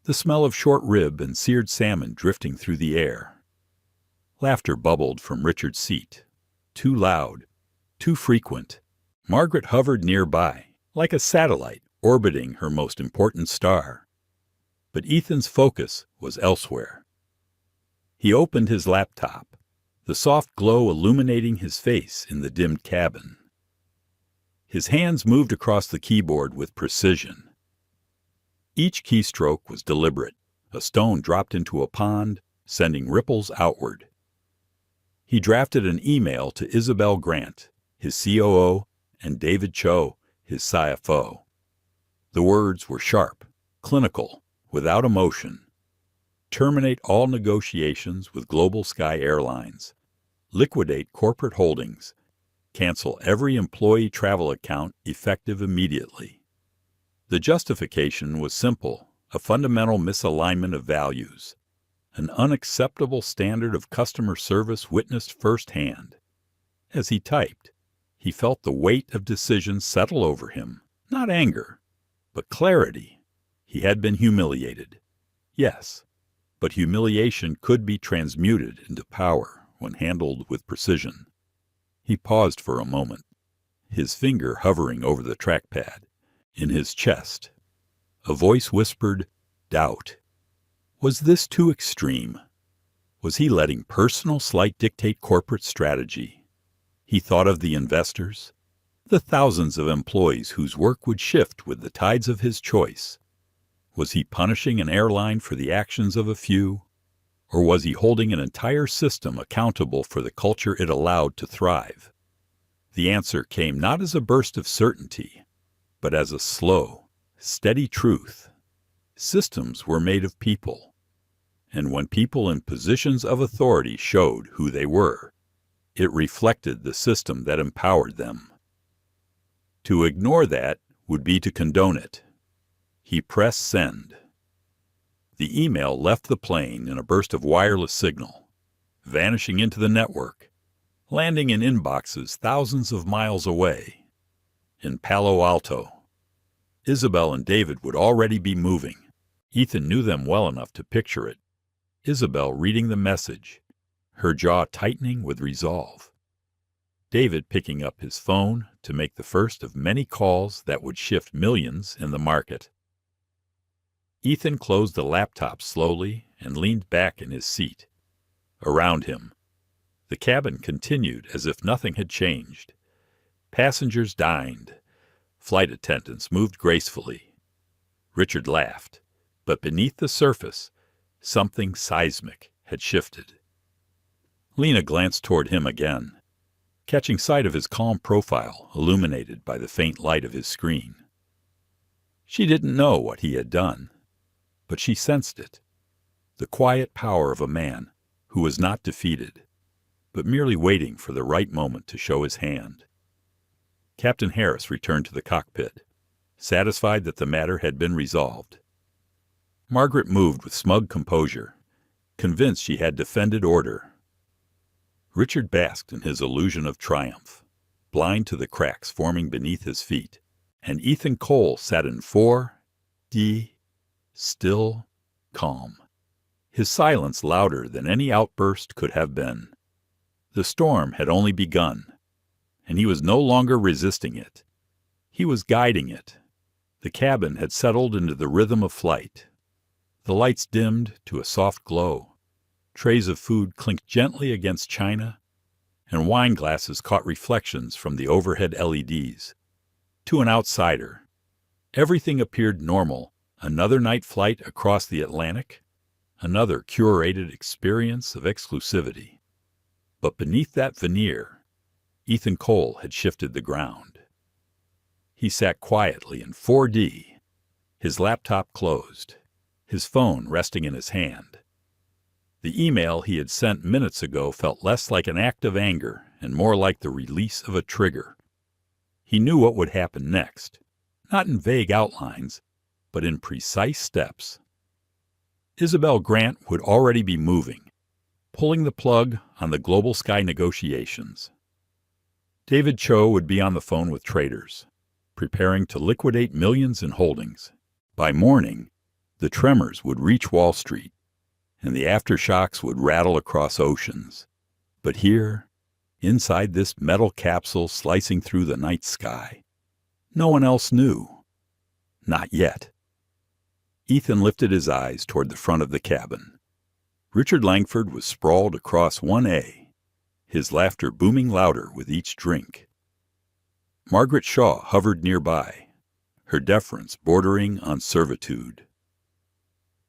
the smell of short rib and seared salmon drifting through the air. Laughter bubbled from Richard's seat. Too loud, too frequent. Margaret hovered nearby, like a satellite orbiting her most important star. But Ethan's focus was elsewhere. He opened his laptop, the soft glow illuminating his face in the dimmed cabin. His hands moved across the keyboard with precision. Each keystroke was deliberate, a stone dropped into a pond, sending ripples outward. He drafted an email to Isabel Grant, his COO, and David Cho, his CFO. The words were sharp, clinical, without emotion. Terminate all negotiations with Global Sky Airlines. Liquidate corporate holdings. Cancel every employee travel account effective immediately. The justification was simple, a fundamental misalignment of values, an unacceptable standard of customer service witnessed firsthand. As he typed, he felt the weight of decision settle over him, not anger, but clarity. He had been humiliated. Yes, but humiliation could be transmuted into power when handled with precision. He paused for a moment, his finger hovering over the trackpad. In his chest, a voice whispered, doubt. Was this too extreme? Was he letting personal slight dictate corporate strategy? He thought of the investors, the thousands of employees whose work would shift with the tides of his choice. Was he punishing an airline for the actions of a few? Or was he holding an entire system accountable for the culture it allowed to thrive? The answer came not as a burst of certainty, but as a slow, steady truth. Systems were made of people, and when people in positions of authority showed who they were, it reflected the system that empowered them. To ignore that would be to condone it. He pressed send. The email left the plane in a burst of wireless signal, vanishing into the network, landing in inboxes thousands of miles away. In Palo Alto, Isabel and David would already be moving. Ethan knew them well enough to picture it. Isabel reading the message, her jaw tightening with resolve. David picking up his phone to make the first of many calls that would shift millions in the market. Ethan closed the laptop slowly and leaned back in his seat. Around him, the cabin continued as if nothing had changed. Passengers dined. Flight attendants moved gracefully. Richard laughed, but beneath the surface, something seismic had shifted. Lena glanced toward him again, catching sight of his calm profile illuminated by the faint light of his screen. She didn't know what he had done, but she sensed it, the quiet power of a man who was not defeated, but merely waiting for the right moment to show his hand. Captain Harris returned to the cockpit, satisfied that the matter had been resolved. Margaret moved with smug composure, convinced she had defended order. Richard basked in his illusion of triumph, blind to the cracks forming beneath his feet, and Ethan Cole sat in 4D, still, calm, his silence louder than any outburst could have been. The storm had only begun, and he was no longer resisting it. He was guiding it. The cabin had settled into the rhythm of flight. The lights dimmed to a soft glow. Trays of food clinked gently against china, and wine glasses caught reflections from the overhead LEDs. To an outsider, everything appeared normal. Another night flight across the Atlantic, another curated experience of exclusivity. But beneath that veneer, Ethan Cole had shifted the ground. He sat quietly in 4D, his laptop closed, his phone resting in his hand. The email he had sent minutes ago felt less like an act of anger and more like the release of a trigger. He knew what would happen next, not in vague outlines, but in precise steps. Isabel Grant would already be moving, pulling the plug on the Global Sky negotiations. David Cho would be on the phone with traders, preparing to liquidate millions in holdings. By morning, The tremors would reach Wall Street, and the aftershocks would rattle across oceans. But here, inside this metal capsule slicing through the night sky, no one else knew. Not yet. Ethan lifted his eyes toward the front of the cabin. Richard Langford was sprawled across 1A, his laughter booming louder with each drink. Margaret Shaw hovered nearby, her deference bordering on servitude.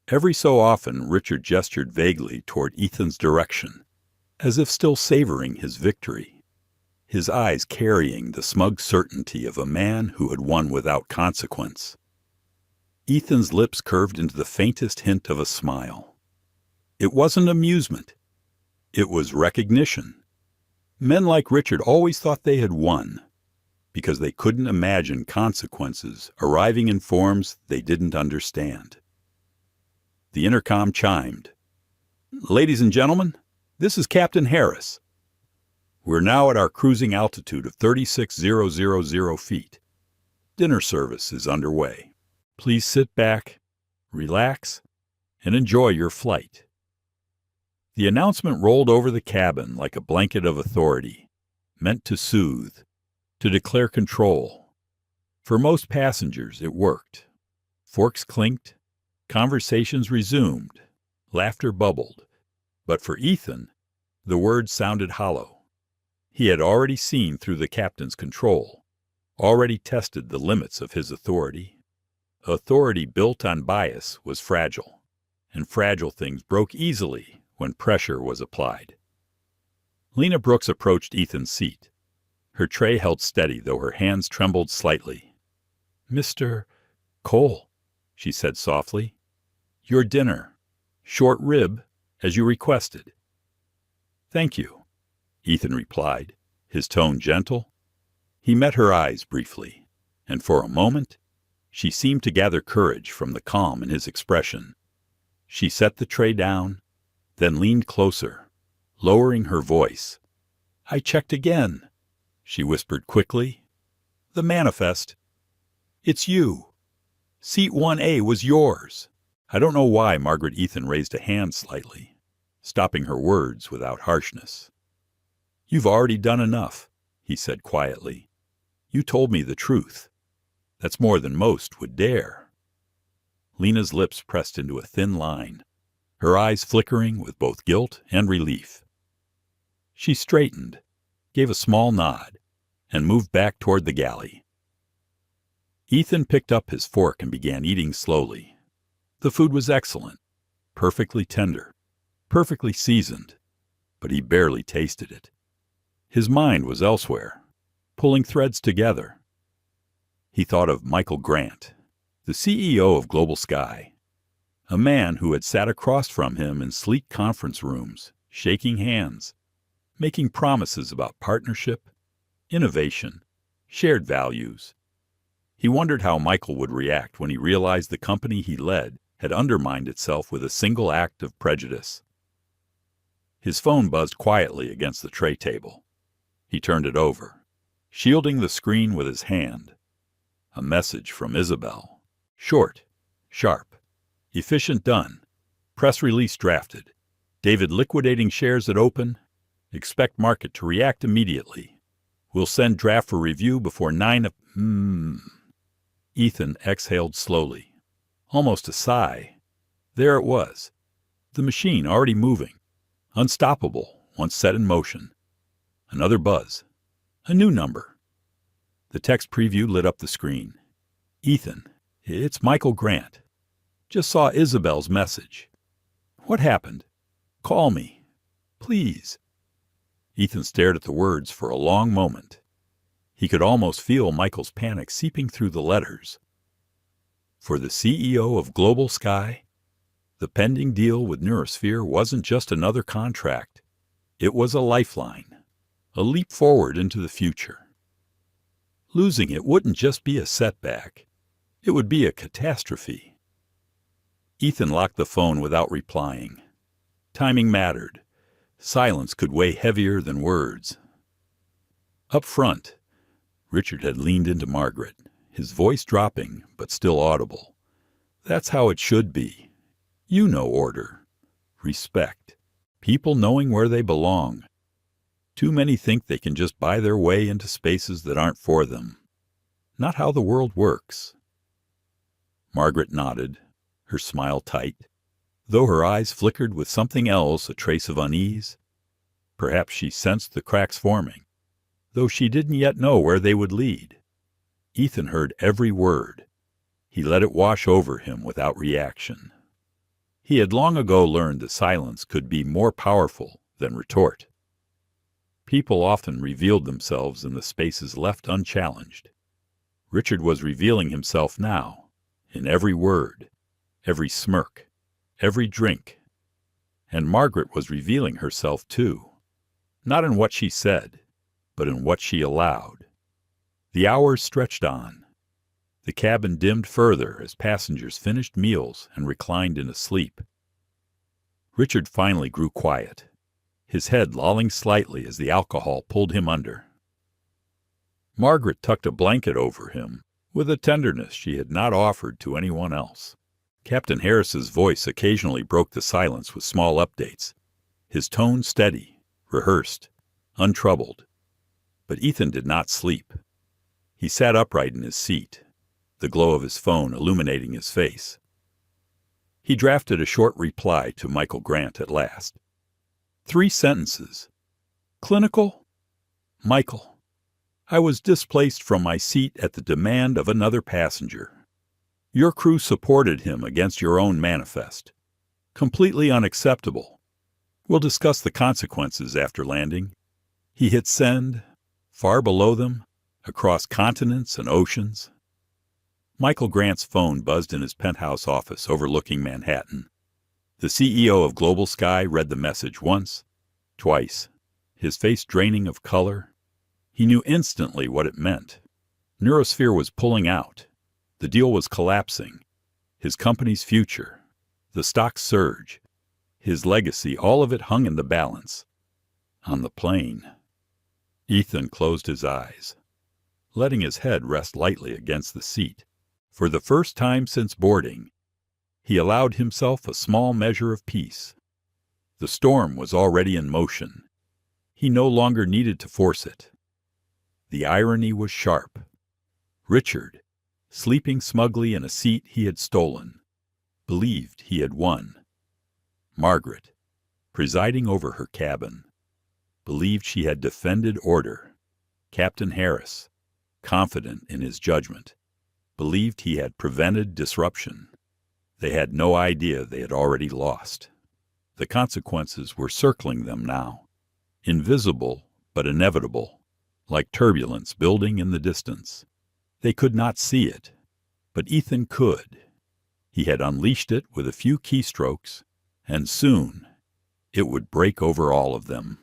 Every so often Richard gestured vaguely toward Ethan's direction, as if still savoring his victory, his eyes carrying the smug certainty of a man who had won without consequence. Ethan's lips curved into the faintest hint of a smile. It wasn't amusement. It was recognition. Men like Richard always thought they had won, because they couldn't imagine consequences arriving in forms they didn't understand. The intercom chimed. "Ladies and gentlemen, this is Captain Harris. We're now at our cruising altitude of 36,000 feet. Dinner service is underway. Please sit back, relax, and enjoy your flight." The announcement rolled over the cabin like a blanket of authority, meant to soothe, to declare control. For most passengers, it worked. Forks clinked, conversations resumed, laughter bubbled. But for Ethan, the words sounded hollow. He had already seen through the captain's control, already tested the limits of his authority. Authority built on bias was fragile, and fragile things broke easily when pressure was applied. Lena Brooks approached Ethan's seat. Her tray held steady, though her hands trembled slightly. "Mr. Cole," she said softly, "your dinner. Short rib, as you requested." "Thank you," Ethan replied, his tone gentle. He met her eyes briefly, and for a moment, she seemed to gather courage from the calm in his expression. She set the tray down, then leaned closer, lowering her voice. "I checked again," she whispered quickly. "The manifest. It's you. Seat 1A was yours." I don't know why Margaret Ethan raised a hand slightly, stopping her words without harshness. "You've already done enough," he said quietly. "You told me the truth. That's more than most would dare." Lena's lips pressed into a thin line, her eyes flickering with both guilt and relief. She straightened, gave a small nod, and moved back toward the galley. Ethan picked up his fork and began eating slowly. The food was excellent, perfectly tender, perfectly seasoned, but he barely tasted it. His mind was elsewhere, pulling threads together. He thought of Michael Grant, the CEO of Global Sky, a man who had sat across from him in sleek conference rooms, shaking hands, making promises about partnership, innovation, shared values. He wondered how Michael would react when he realized the company he led had undermined itself with a single act of prejudice. His phone buzzed quietly against the tray table. He turned it over, shielding the screen with his hand. A message from Isabel. Short, sharp, efficient done. Press release drafted. David liquidating shares at open. Expect market to react immediately. We'll send draft for review before 9 Ethan exhaled slowly, almost a sigh. There it was, the machine already moving, unstoppable once set in motion. Another buzz, a new number. The text preview lit up the screen. "Ethan, it's Michael Grant. Just saw Isabel's message. What happened? Call me, please." Ethan stared at the words for a long moment. He could almost feel Michael's panic seeping through the letters. For the CEO of Global Sky, the pending deal with Neurosphere wasn't just another contract. It was a lifeline, a leap forward into the future. Losing it wouldn't just be a setback. It would be a catastrophe. Ethan locked the phone without replying. Timing mattered. Silence could weigh heavier than words. Up front, Richard had leaned into Margaret, his voice dropping but still audible. That's how it should be. You know order, respect, people knowing where they belong. Too many think they can just buy their way into spaces that aren't for them. Not how the world works. Margaret nodded, her smile tight, though her eyes flickered with something else, a trace of unease. Perhaps she sensed the cracks forming, though she didn't yet know where they would lead. Ethan heard every word. He let it wash over him without reaction. He had long ago learned that silence could be more powerful than retort. People often revealed themselves in the spaces left unchallenged. Richard was revealing himself now, in every word, every smirk, every drink. And Margaret was revealing herself too, not in what she said, but in what she allowed. The hours stretched on. The cabin dimmed further as passengers finished meals and reclined in a sleep. Richard finally grew quiet, his head lolling slightly as the alcohol pulled him under. Margaret tucked a blanket over him with a tenderness she had not offered to anyone else. Captain Harris's voice occasionally broke the silence with small updates, his tone steady, rehearsed, untroubled. But Ethan did not sleep. He sat upright in his seat, the glow of his phone illuminating his face. He drafted a short reply to Michael Grant at last. 3 sentences. Clinical? Michael, I was displaced from my seat at the demand of another passenger. Your crew supported him against your own manifest. Completely unacceptable. We'll discuss the consequences after landing. He hit send, far below them, across continents and oceans. Michael Grant's phone buzzed in his penthouse office overlooking Manhattan. The CEO of Global Sky read the message once, twice, his face draining of color. He knew instantly what it meant. Neurosphere was pulling out. The deal was collapsing. His company's future, the stock surge, his legacy, all of it hung in the balance. On the plane. Ethan closed his eyes, letting his head rest lightly against the seat. For the first time since boarding, he allowed himself a small measure of peace. The storm was already in motion. He no longer needed to force it. The irony was sharp. Richard, sleeping smugly in a seat he had stolen, believed he had won. Margaret, presiding over her cabin, believed she had defended order. Captain Harris, confident in his judgment, believed he had prevented disruption. They had no idea they had already lost. The consequences were circling them now, invisible but inevitable, like turbulence building in the distance. They could not see it, but Ethan could. He had unleashed it with a few keystrokes, and soon it would break over all of them.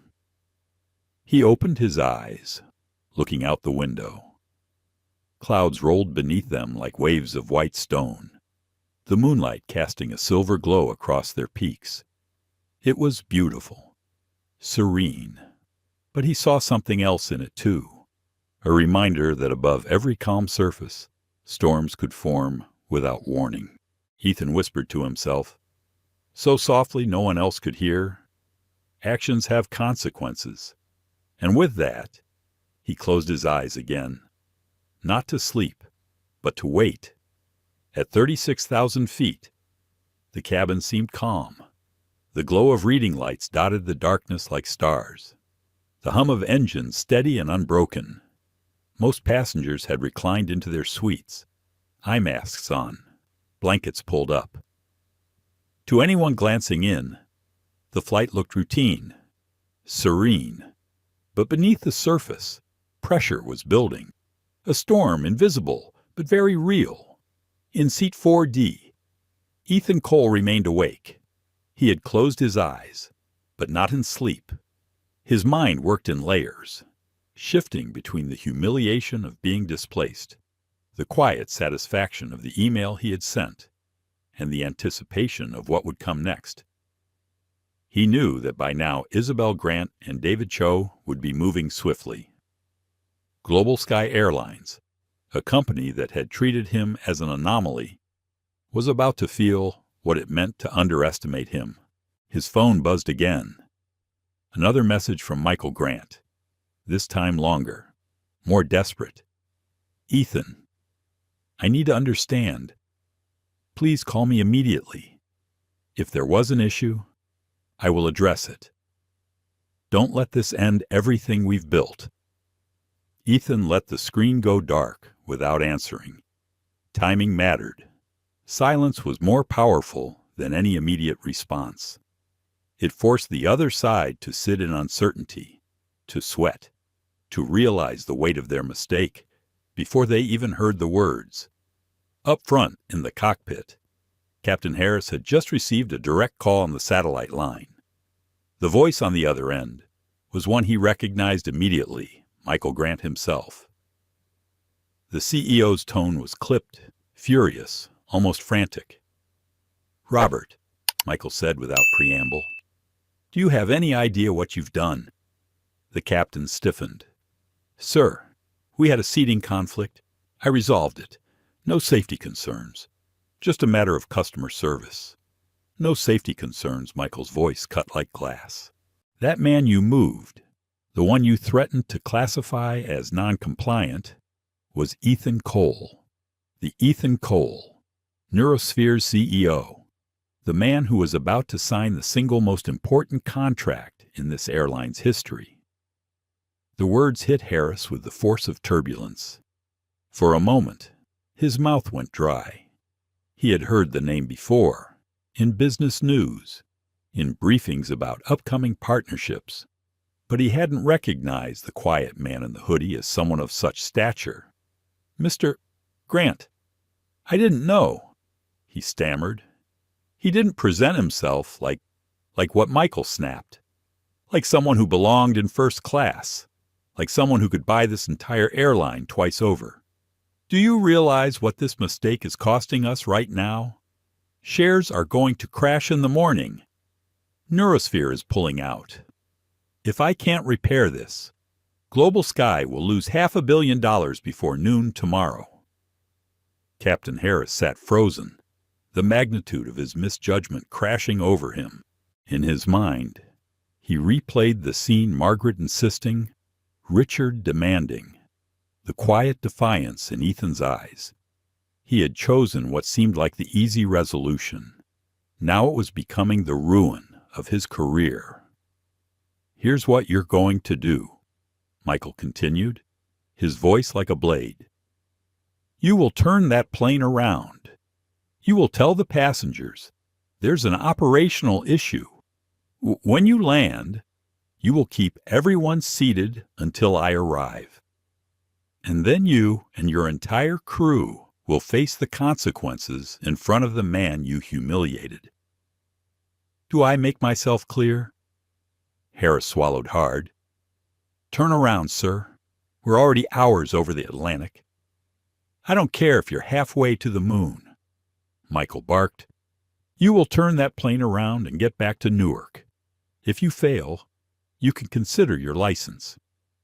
He opened his eyes, looking out the window. Clouds rolled beneath them like waves of white stone, the moonlight casting a silver glow across their peaks. It was beautiful, serene, but he saw something else in it too, a reminder that above every calm surface, storms could form without warning. Ethan whispered to himself, so softly no one else could hear, actions have consequences. And with that, he closed his eyes again. Not to sleep, but to wait. At 36,000 feet, the cabin seemed calm. The glow of reading lights dotted the darkness like stars. The hum of engines steady and unbroken. Most passengers had reclined into their suites, eye masks on, blankets pulled up. To anyone glancing in, the flight looked routine, serene. But beneath the surface, pressure was building. A storm, invisible, but very real. In seat 4D, Ethan Cole remained awake. He had closed his eyes, but not in sleep. His mind worked in layers, shifting between the humiliation of being displaced, the quiet satisfaction of the email he had sent, and the anticipation of what would come next. He knew that by now Isabel Grant and David Cho would be moving swiftly. Global Sky Airlines, a company that had treated him as an anomaly, was about to feel what it meant to underestimate him. His phone buzzed again. Another message from Michael Grant. This time longer, more desperate. Ethan, I need to understand. Please call me immediately. If there was an issue, I will address it. Don't let this end everything we've built. Ethan let the screen go dark without answering. Timing mattered. Silence was more powerful than any immediate response. It forced the other side to sit in uncertainty, to sweat, to realize the weight of their mistake before they even heard the words. Up front in the cockpit, Captain Harris had just received a direct call on the satellite line. The voice on the other end was one he recognized immediately, Michael Grant himself. The CEO's tone was clipped, furious, almost frantic. "Robert," Michael said without preamble, "do you have any idea what you've done?" The captain stiffened. "Sir, we had a seating conflict. I resolved it. No safety concerns. Just a matter of customer service." "No safety concerns," Michael's voice cut like glass. "That man you moved, the one you threatened to classify as non-compliant, was Ethan Cole. The Ethan Cole, Neurosphere's CEO. The man who was about to sign the single most important contract in this airline's history." The words hit Harris with the force of turbulence. For a moment, his mouth went dry. He had heard the name before, in business news, in briefings about upcoming partnerships, but he hadn't recognized the quiet man in the hoodie as someone of such stature. "Mr. Grant, I didn't know," he stammered. He didn't present himself like what Michael snapped, like someone who belonged in first class, like someone who could buy this entire airline twice over. "Do you realize what this mistake is costing us right now? Shares are going to crash in the morning. Neurosphere is pulling out. If I can't repair this, Global Sky will lose $500 million before noon tomorrow." Captain Harris sat frozen, the magnitude of his misjudgment crashing over him. In his mind, he replayed the scene, Margaret insisting, Richard demanding, the quiet defiance in Ethan's eyes. He had chosen what seemed like the easy resolution. Now it was becoming the ruin of his career. "Here's what you're going to do," Michael continued, his voice like a blade. "You will turn that plane around. You will tell the passengers there's an operational issue. When you land, you will keep everyone seated until I arrive. And then you and your entire crew will face the consequences in front of the man you humiliated. Do I make myself clear?" Harris swallowed hard. "Turn around, sir. We're already hours over the Atlantic. I don't care if you're halfway to the moon." Michael barked. "You will turn that plane around and get back to Newark. If you fail, you can consider your license,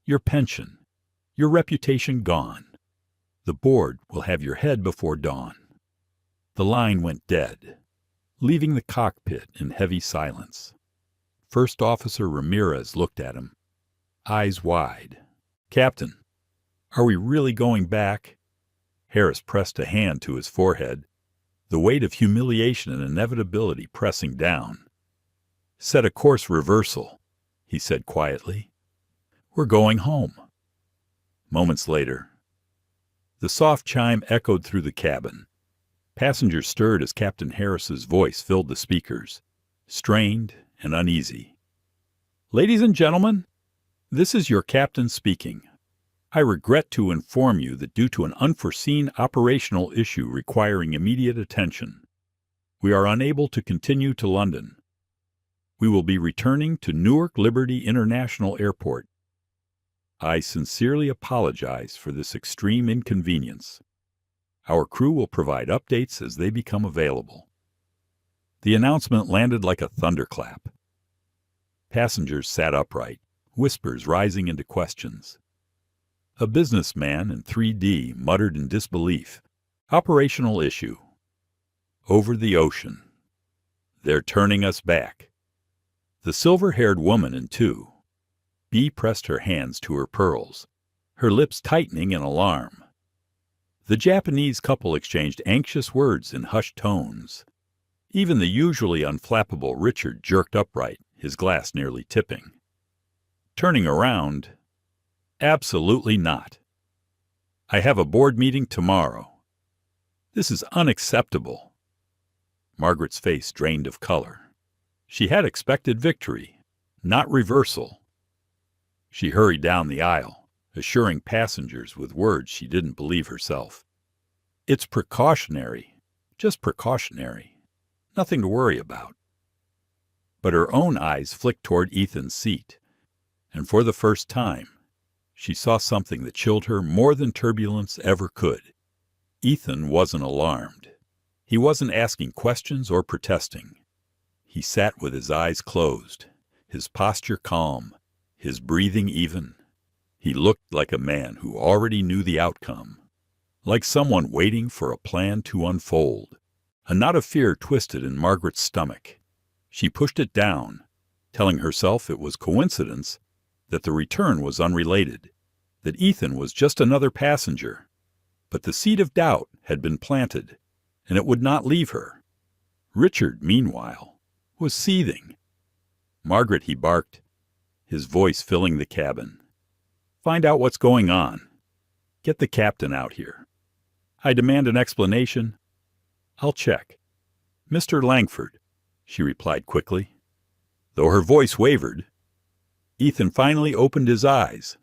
your pension, your reputation gone. The board will have your head before dawn." The line went dead, leaving the cockpit in heavy silence. First Officer Ramirez looked at him, eyes wide. "Captain, are we really going back?" Harris pressed a hand to his forehead, the weight of humiliation and inevitability pressing down. "Set a course reversal," he said quietly. "We're going home." Moments later, the soft chime echoed through the cabin. Passengers stirred as Captain Harris's voice filled the speakers, strained and uneasy. "Ladies and gentlemen, this is your captain speaking. I regret to inform you that due to an unforeseen operational issue requiring immediate attention, we are unable to continue to London. We will be returning to Newark Liberty International Airport. I sincerely apologize for this extreme inconvenience. Our crew will provide updates as they become available." The announcement landed like a thunderclap. Passengers sat upright, whispers rising into questions. A businessman in 3D muttered in disbelief, "Operational issue." over the ocean. They're turning us back. The silver-haired woman in two. Bea pressed her hands to her pearls, her lips tightening in alarm. The Japanese couple exchanged anxious words in hushed tones. Even the usually unflappable Richard jerked upright, his glass nearly tipping. Turning around, absolutely not. I have a board meeting tomorrow. This is unacceptable. Margaret's face drained of color. She had expected victory, not reversal. She hurried down the aisle, assuring passengers with words she didn't believe herself. It's precautionary, just precautionary. Nothing to worry about. But her own eyes flicked toward Ethan's seat, and for the first time, she saw something that chilled her more than turbulence ever could. Ethan wasn't alarmed. He wasn't asking questions or protesting. He sat with his eyes closed, his posture calm, his breathing even. He looked like a man who already knew the outcome, like someone waiting for a plan to unfold. A knot of fear twisted in Margaret's stomach. She pushed it down, telling herself it was coincidence, that the return was unrelated, that Ethan was just another passenger. But the seed of doubt had been planted, and it would not leave her. Richard, meanwhile, was seething. "Margaret," he barked, his voice filling the cabin. "Find out what's going on. Get the captain out here. I demand an explanation. I'll check." "Mr. Langford," she replied quickly. Though her voice wavered, Ethan finally opened his eyes.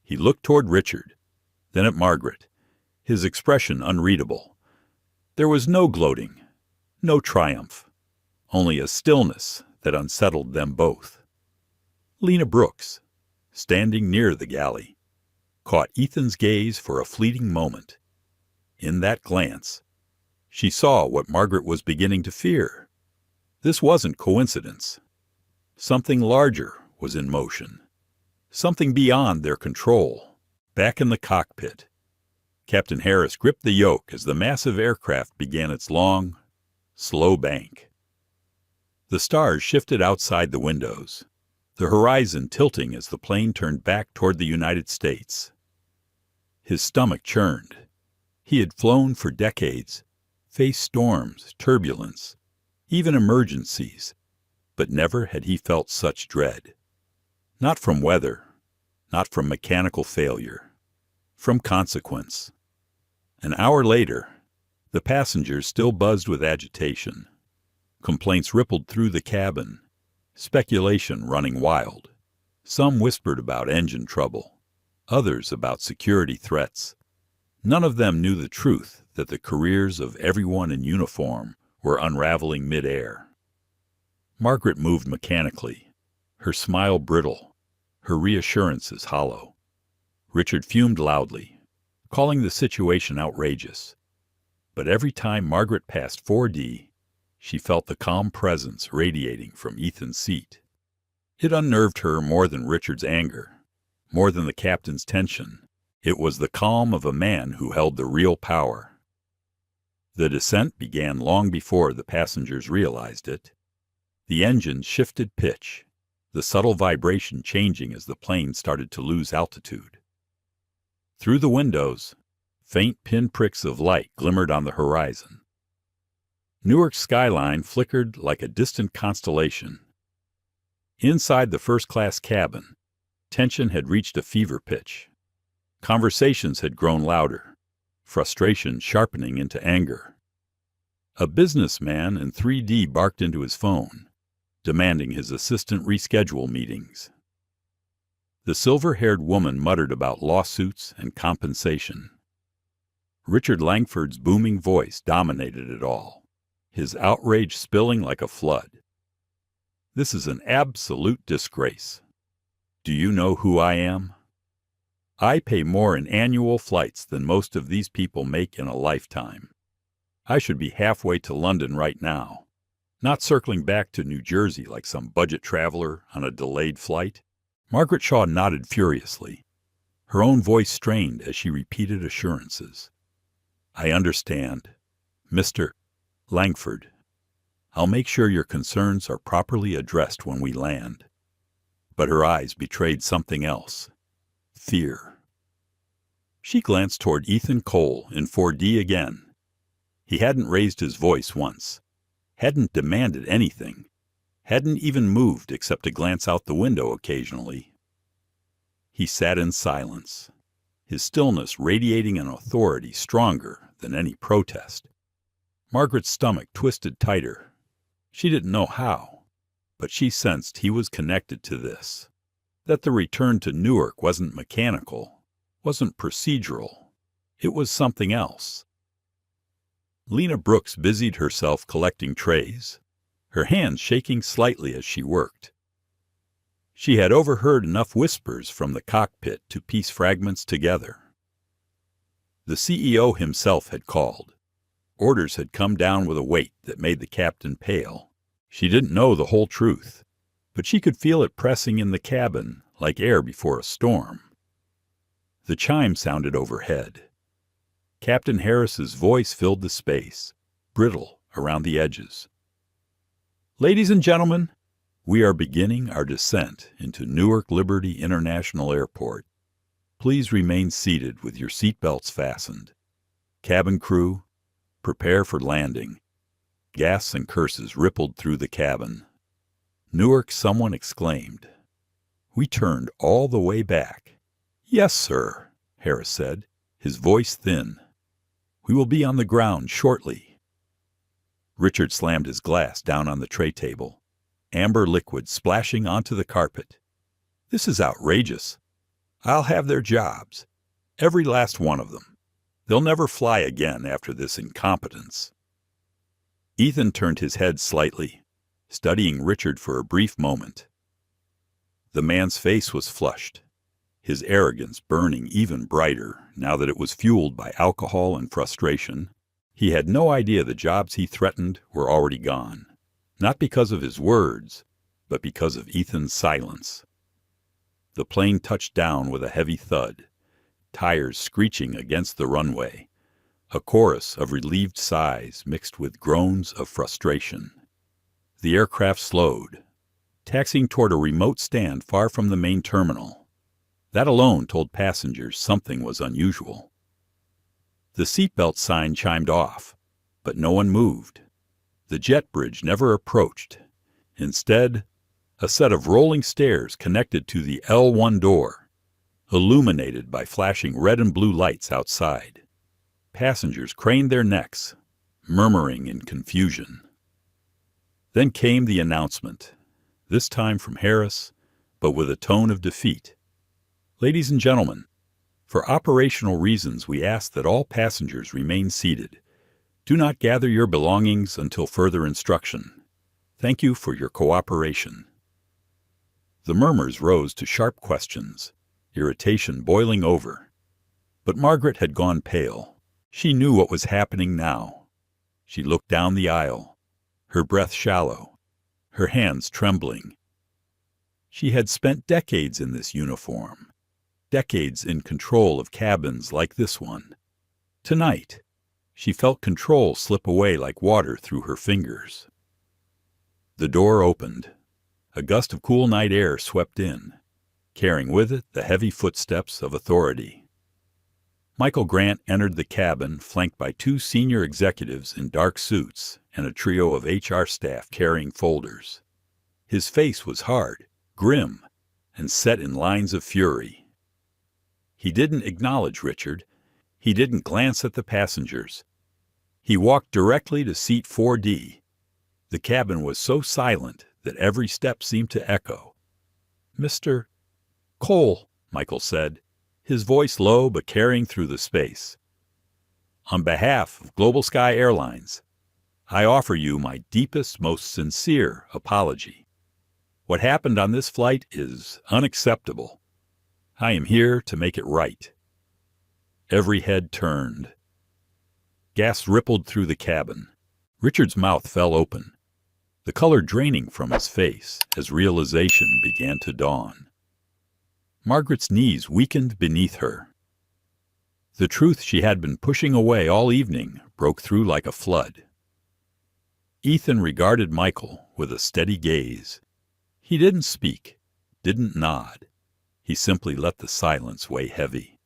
He looked toward Richard, then at Margaret, his expression unreadable. There was no gloating, no triumph, only a stillness that unsettled them both. Lena Brooks, standing near the galley, caught Ethan's gaze for a fleeting moment. In that glance, she saw what Margaret was beginning to fear. This wasn't coincidence. Something larger was in motion, something beyond their control. Back in the cockpit, Captain Harris gripped the yoke as the massive aircraft began its long, slow bank. The stars shifted outside the windows, the horizon tilting as the plane turned back toward the United States. His stomach churned. He had flown for decades, faced storms, turbulence, even emergencies, but never had he felt such dread. Not from weather, not from mechanical failure, from consequence. An hour later, the passengers still buzzed with agitation. Complaints rippled through the cabin, speculation running wild. Some whispered about engine trouble, others about security threats. None of them knew the truth that the careers of everyone in uniform were unraveling mid-air. Margaret moved mechanically, her smile brittle, her reassurances hollow. Richard fumed loudly, calling the situation outrageous. But every time Margaret passed 4D, she felt the calm presence radiating from Ethan's seat. It unnerved her more than Richard's anger, more than the captain's tension. It was the calm of a man who held the real power. The descent began long before the passengers realized it. The engines shifted pitch, the subtle vibration changing as the plane started to lose altitude. Through the windows, faint pinpricks of light glimmered on the horizon. Newark's skyline flickered like a distant constellation. Inside the first-class cabin, tension had reached a fever pitch. Conversations had grown louder, frustration sharpening into anger. A businessman in 3D barked into his phone, demanding his assistant reschedule meetings. The silver-haired woman muttered about lawsuits and compensation. Richard Langford's booming voice dominated it all, his outrage spilling like a flood. "This is an absolute disgrace. Do you know who I am? I pay more in annual flights than most of these people make in a lifetime. I should be halfway to London right now, not circling back to New Jersey like some budget traveler on a delayed flight." Margaret Shaw nodded furiously, her own voice strained as she repeated assurances. "I understand. Mr. Langford, I'll make sure your concerns are properly addressed when we land. But her eyes betrayed something else. Fear. She glanced toward Ethan Cole in 4D again. He hadn't raised his voice once, hadn't demanded anything, hadn't even moved except to glance out the window occasionally. He sat in silence, his stillness radiating an authority stronger than any protest. Margaret's stomach twisted tighter. She didn't know how, but she sensed he was connected to this, that the return to Newark wasn't mechanical, wasn't procedural. It was something else. Lena Brooks busied herself collecting trays, her hands shaking slightly as she worked. She had overheard enough whispers from the cockpit to piece fragments together. The CEO himself had called. Orders had come down with a weight that made the captain pale. She didn't know the whole truth, but she could feel it pressing in the cabin like air before a storm. The chime sounded overhead. Captain Harris's voice filled the space, brittle around the edges. Ladies and gentlemen, we are beginning our descent into Newark Liberty International Airport. Please remain seated with your seatbelts fastened. Cabin crew, prepare for landing. Gasps and curses rippled through the cabin. Newark, someone exclaimed. We turned all the way back. Yes, sir, Harris said, his voice thin. We will be on the ground shortly. Richard slammed his glass down on the tray table, amber liquid splashing onto the carpet. This is outrageous. I'll have their jobs, every last one of them. They'll never fly again after this incompetence. Ethan turned his head slightly, studying Richard for a brief moment. The man's face was flushed, his arrogance burning even brighter now that it was fueled by alcohol and frustration. He had no idea the jobs he threatened were already gone, not because of his words, but because of Ethan's silence. The plane touched down with a heavy thud, tires screeching against the runway, a chorus of relieved sighs mixed with groans of frustration. The aircraft slowed, taxiing toward a remote stand far from the main terminal. That alone told passengers something was unusual. The seatbelt sign chimed off, but no one moved. The jet bridge never approached. Instead, a set of rolling stairs connected to the L1 door, illuminated by flashing red and blue lights outside. Passengers craned their necks, murmuring in confusion. Then came the announcement, this time from Harris, but with a tone of defeat. Ladies and gentlemen, for operational reasons we ask that all passengers remain seated. Do not gather your belongings until further instruction. Thank you for your cooperation. The murmurs rose to sharp questions, irritation boiling over. But Margaret had gone pale. She knew what was happening now. She looked down the aisle, her breath shallow, her hands trembling. She had spent decades in this uniform, decades in control of cabins like this one. Tonight, she felt control slip away like water through her fingers. The door opened. A gust of cool night air swept in, carrying with it the heavy footsteps of authority. Michael Grant entered the cabin flanked by two senior executives in dark suits and a trio of HR staff carrying folders. His face was hard, grim, and set in lines of fury. He didn't acknowledge Richard. He didn't glance at the passengers. He walked directly to seat 4D. The cabin was so silent that every step seemed to echo. Mr. Cole, Michael said, his voice low but carrying through the space. On behalf of Global Sky Airlines, I offer you my deepest, most sincere apology. What happened on this flight is unacceptable. I am here to make it right. Every head turned. Gas rippled through the cabin. Richard's mouth fell open, the color draining from his face as realization began to dawn. Margaret's knees weakened beneath her. The truth she had been pushing away all evening broke through like a flood. Ethan regarded Michael with a steady gaze. He didn't speak, didn't nod. He simply let the silence weigh heavy.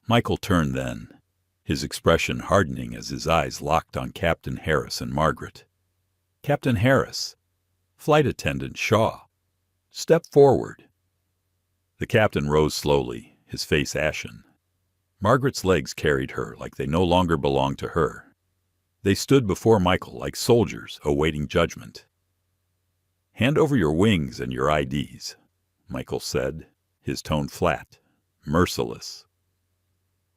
Michael turned then, his expression hardening as his eyes locked on Captain Harris and Margaret. "Captain Harris, Flight Attendant Shaw, step forward." The captain rose slowly, his face ashen. Margaret's legs carried her like they no longer belonged to her. They stood before Michael like soldiers awaiting judgment. "Hand over your wings and your IDs," Michael said, his tone flat, merciless.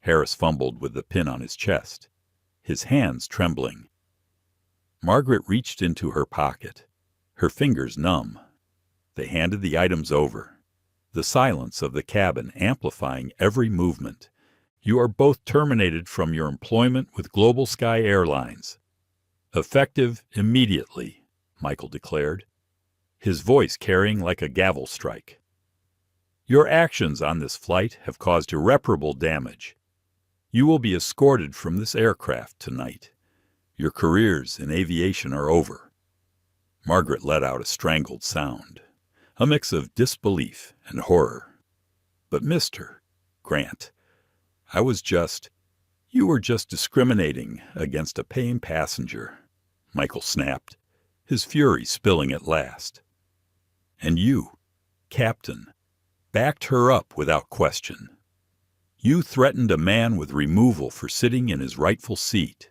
Harris fumbled with the pin on his chest, his hands trembling. Margaret reached into her pocket, her fingers numb. They handed the items over, the silence of the cabin amplifying every movement. "You are both terminated from your employment with Global Sky Airlines. Effective immediately," Michael declared, his voice carrying like a gavel strike. "Your actions on this flight have caused irreparable damage. You will be escorted from this aircraft tonight. Your careers in aviation are over." Margaret let out a strangled sound, a mix of disbelief and horror. "But Mr. Grant, You were just discriminating against a paying passenger," Michael snapped, his fury spilling at last. "And you, Captain, backed her up without question. You threatened a man with removal for sitting in his rightful seat.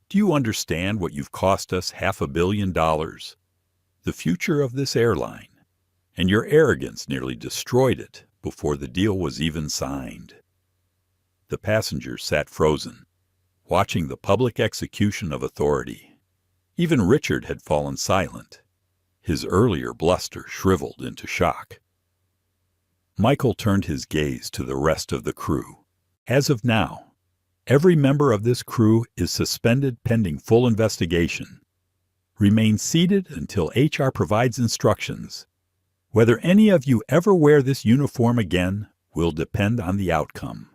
Do you understand what you've cost us $500 million? The future of this airline, and your arrogance nearly destroyed it before the deal was even signed." The passengers sat frozen, watching the public execution of authority. Even Richard had fallen silent, his earlier bluster shriveled into shock. Michael turned his gaze to the rest of the crew. "As of now, every member of this crew is suspended pending full investigation. Remain seated until HR provides instructions. Whether any of you ever wear this uniform again will depend on the outcome."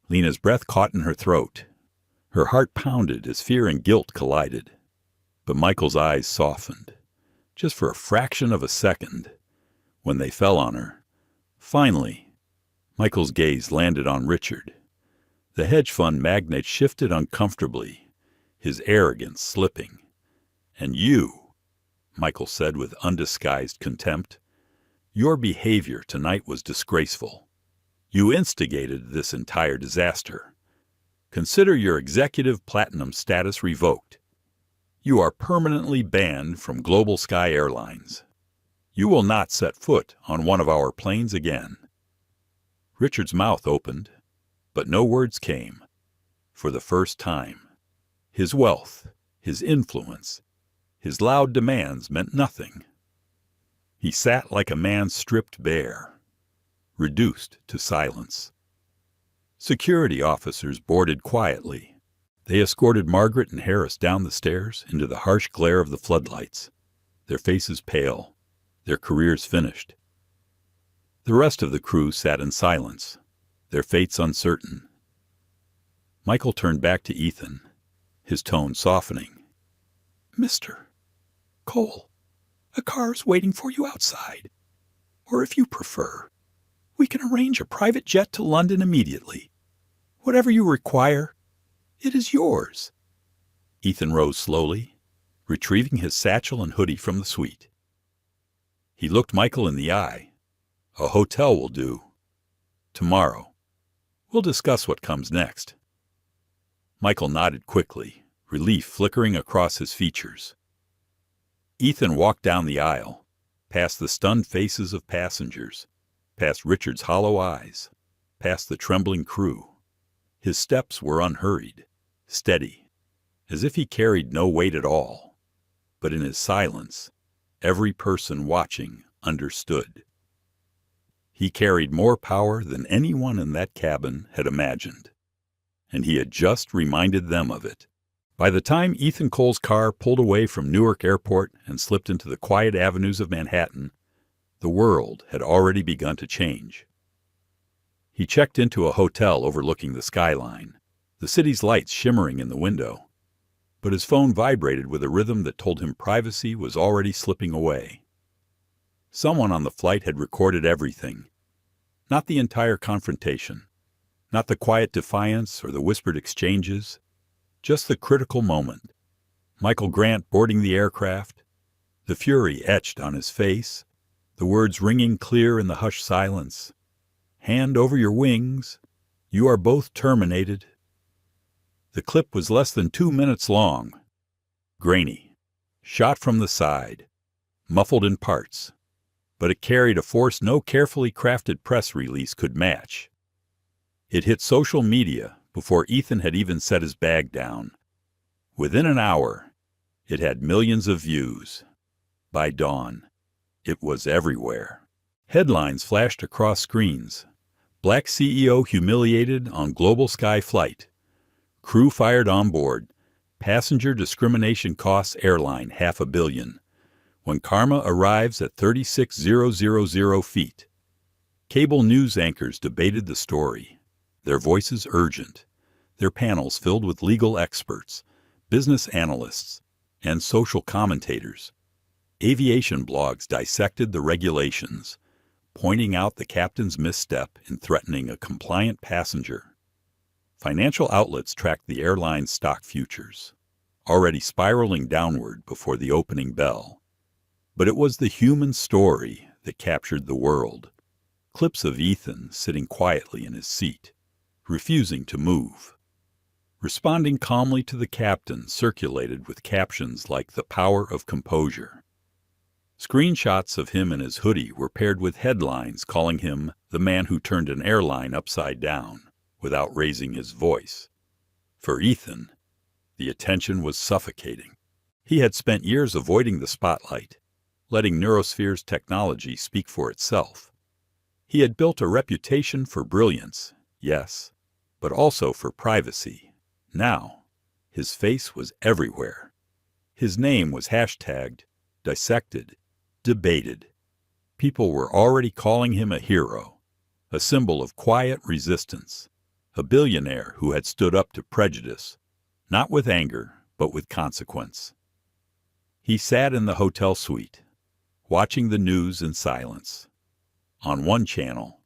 Lena's breath caught in her throat. Her heart pounded as fear and guilt collided. But Michael's eyes softened, just for a fraction of a second, when they fell on her. Finally, Michael's gaze landed on Richard. The hedge fund magnate shifted uncomfortably, his arrogance slipping. "And you," Michael said with undisguised contempt, "your behavior tonight was disgraceful. You instigated this entire disaster. Consider your executive platinum status revoked. You are permanently banned from Global Sky Airlines. You will not set foot on one of our planes again." Richard's mouth opened, but no words came. For the first time, his wealth, his influence, his loud demands meant nothing. He sat like a man stripped bare, reduced to silence. Security officers boarded quietly. They escorted Margaret and Harris down the stairs into the harsh glare of the floodlights, their faces pale, their careers finished. The rest of the crew sat in silence, their fates uncertain. Michael turned back to Ethan, his tone softening. "Mr. Cole, a car's waiting for you outside. Or if you prefer, we can arrange a private jet to London immediately. Whatever you require, it is yours." Ethan rose slowly, retrieving his satchel and hoodie from the suite. He looked Michael in the eye. "A hotel will do. Tomorrow. We'll discuss what comes next." Michael nodded quickly, relief flickering across his features. Ethan walked down the aisle, past the stunned faces of passengers, past Richard's hollow eyes, past the trembling crew. His steps were unhurried, steady, as if he carried no weight at all. But in his silence, every person watching understood. He carried more power than anyone in that cabin had imagined, and he had just reminded them of it. By the time Ethan Cole's car pulled away from Newark Airport and slipped into the quiet avenues of Manhattan, the world had already begun to change. He checked into a hotel overlooking the skyline, the city's lights shimmering in the window. but his phone vibrated with a rhythm that told him privacy was already slipping away. Someone on the flight had recorded everything. Not the entire confrontation, not the quiet defiance or the whispered exchanges, just the critical moment. Michael Grant boarding the aircraft, the fury etched on his face, the words ringing clear in the hushed silence. "Hand over your wings. You are both terminated." The clip was less than 2 minutes long. Grainy, shot from the side, muffled in parts, but it carried a force no carefully crafted press release could match. It hit social media before Ethan had even set his bag down. Within an hour, it had millions of views. By dawn, it was everywhere. Headlines flashed across screens. Black CEO humiliated on global sky flight. Crew fired on board. Passenger discrimination costs airline $500 million. When karma arrives at 36,000 feet. Cable news anchors debated the story, their voices urgent, their panels filled with legal experts, business analysts, and social commentators. Aviation blogs dissected the regulations, pointing out the captain's misstep in threatening a compliant passenger. Financial outlets tracked the airline's stock futures, already spiraling downward before the opening bell. But it was the human story that captured the world. Clips of Ethan sitting quietly in his seat, refusing to move. Responding calmly to the captain circulated with captions like "the power of composure." Screenshots of him in his hoodie were paired with headlines calling him the man who turned an airline upside down without raising his voice. For Ethan, the attention was suffocating. He had spent years avoiding the spotlight, letting Neurosphere's technology speak for itself. He had built a reputation for brilliance, yes, but also for privacy. Now, his face was everywhere. His name was hashtagged, dissected, debated. People were already calling him a hero, a symbol of quiet resistance, a billionaire who had stood up to prejudice, not with anger, but with consequence. He sat in the hotel suite, watching the news in silence. On one channel,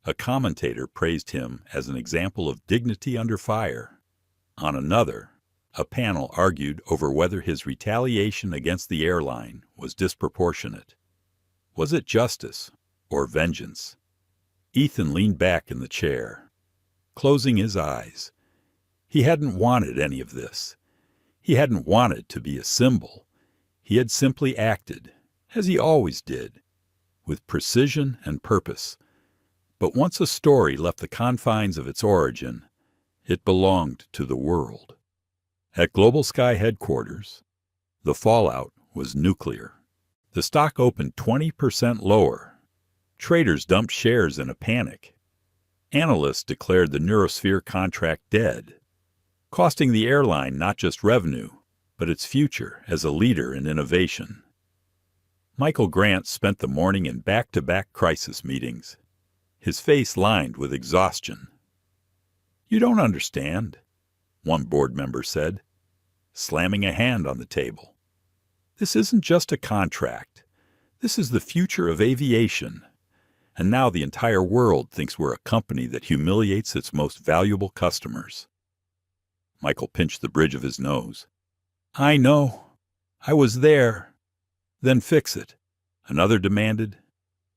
a commentator praised him as an example of dignity under fire. On another, a panel argued over whether his retaliation against the airline was disproportionate. Was it justice or vengeance? Ethan leaned back in the chair, closing his eyes. He hadn't wanted any of this. He hadn't wanted to be a symbol. He had simply acted, as he always did, with precision and purpose. But once a story left the confines of its origin, it belonged to the world. At Global Sky headquarters, the fallout was nuclear. The stock opened 20% lower. Traders dumped shares in a panic. Analysts declared the Neurosphere contract dead, costing the airline not just revenue, but its future as a leader in innovation. Michael Grant spent the morning in back-to-back crisis meetings, his face lined with exhaustion. "You don't understand," one board member said, slamming a hand on the table. "This isn't just a contract. This is the future of aviation. And now the entire world thinks we're a company that humiliates its most valuable customers." Michael pinched the bridge of his nose. "I know. I was there." "Then fix it," another demanded.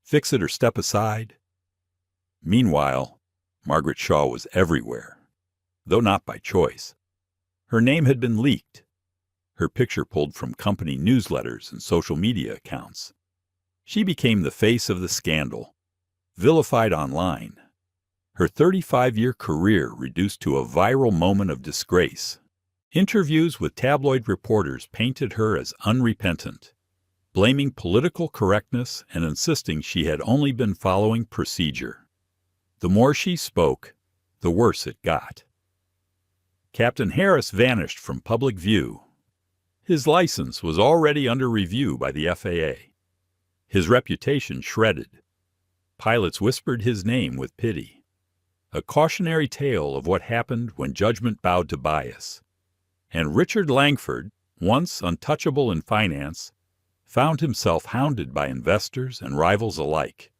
"Fix it or step aside." Meanwhile, Margaret Shaw was everywhere, though not by choice. Her name had been leaked, her picture pulled from company newsletters and social media accounts. She became the face of the scandal, vilified online, her 35-year career reduced to a viral moment of disgrace. Interviews with tabloid reporters painted her as unrepentant, blaming political correctness and insisting she had only been following procedure. The more she spoke, the worse it got. Captain Harris vanished from public view. His license was already under review by the FAA. His reputation shredded. Pilots whispered his name with pity. A cautionary tale of what happened when judgment bowed to bias. And Richard Langford, once untouchable in finance, found himself hounded by investors and rivals alike.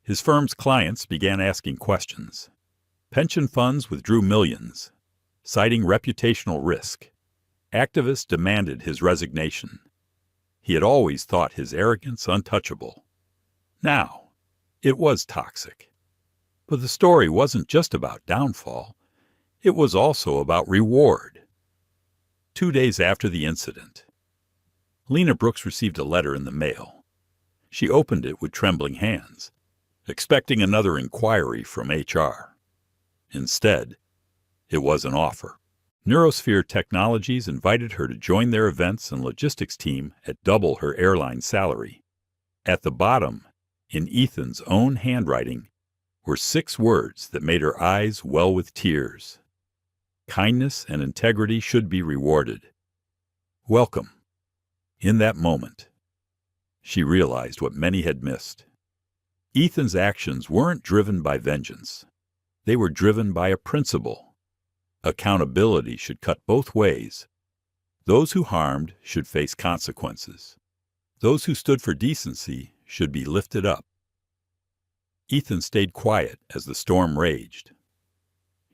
His firm's clients began asking questions. Pension funds withdrew millions, citing reputational risk. Activists demanded his resignation. He had always thought his arrogance untouchable. Now, it was toxic. But the story wasn't just about downfall. It was also about reward. 2 days after the incident, Lena Brooks received a letter in the mail. She opened it with trembling hands, expecting another inquiry from HR. Instead, it was an offer. Neurosphere Technologies invited her to join their events and logistics team at double her airline salary. At the bottom, in Ethan's own handwriting, were 6 words that made her eyes well with tears. Kindness and integrity should be rewarded. Welcome. In that moment, she realized what many had missed. Ethan's actions weren't driven by vengeance. They were driven by a principle. Accountability should cut both ways. Those who harmed should face consequences. Those who stood for decency should be lifted up. Ethan stayed quiet as the storm raged.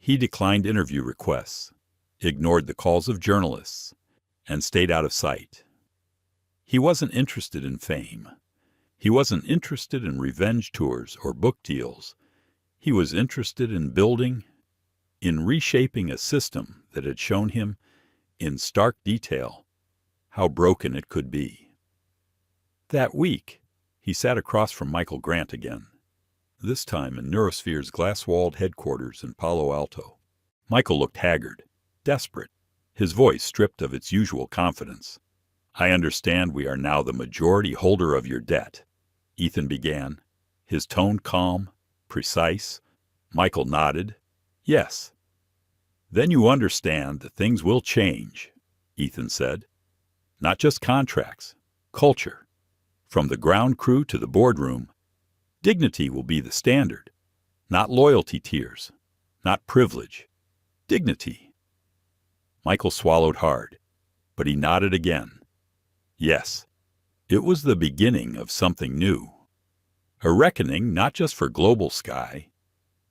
He declined interview requests, ignored the calls of journalists, and stayed out of sight. He wasn't interested in fame. He wasn't interested in revenge tours or book deals. He was interested in building, in reshaping a system that had shown him, in stark detail, how broken it could be. That week, he sat across from Michael Grant again, this time in Neurosphere's glass-walled headquarters in Palo Alto. Michael looked haggard, desperate, his voice stripped of its usual confidence. "I understand we are now the majority holder of your debt," Ethan began, his tone calm, precise. Michael nodded. "Yes." "Then you understand that things will change," Ethan said. "Not just contracts, culture. From the ground crew to the boardroom, dignity will be the standard. Not loyalty tiers, not privilege. Dignity." Michael swallowed hard, but he nodded again. Yes, it was the beginning of something new. A reckoning not just for Global Sky,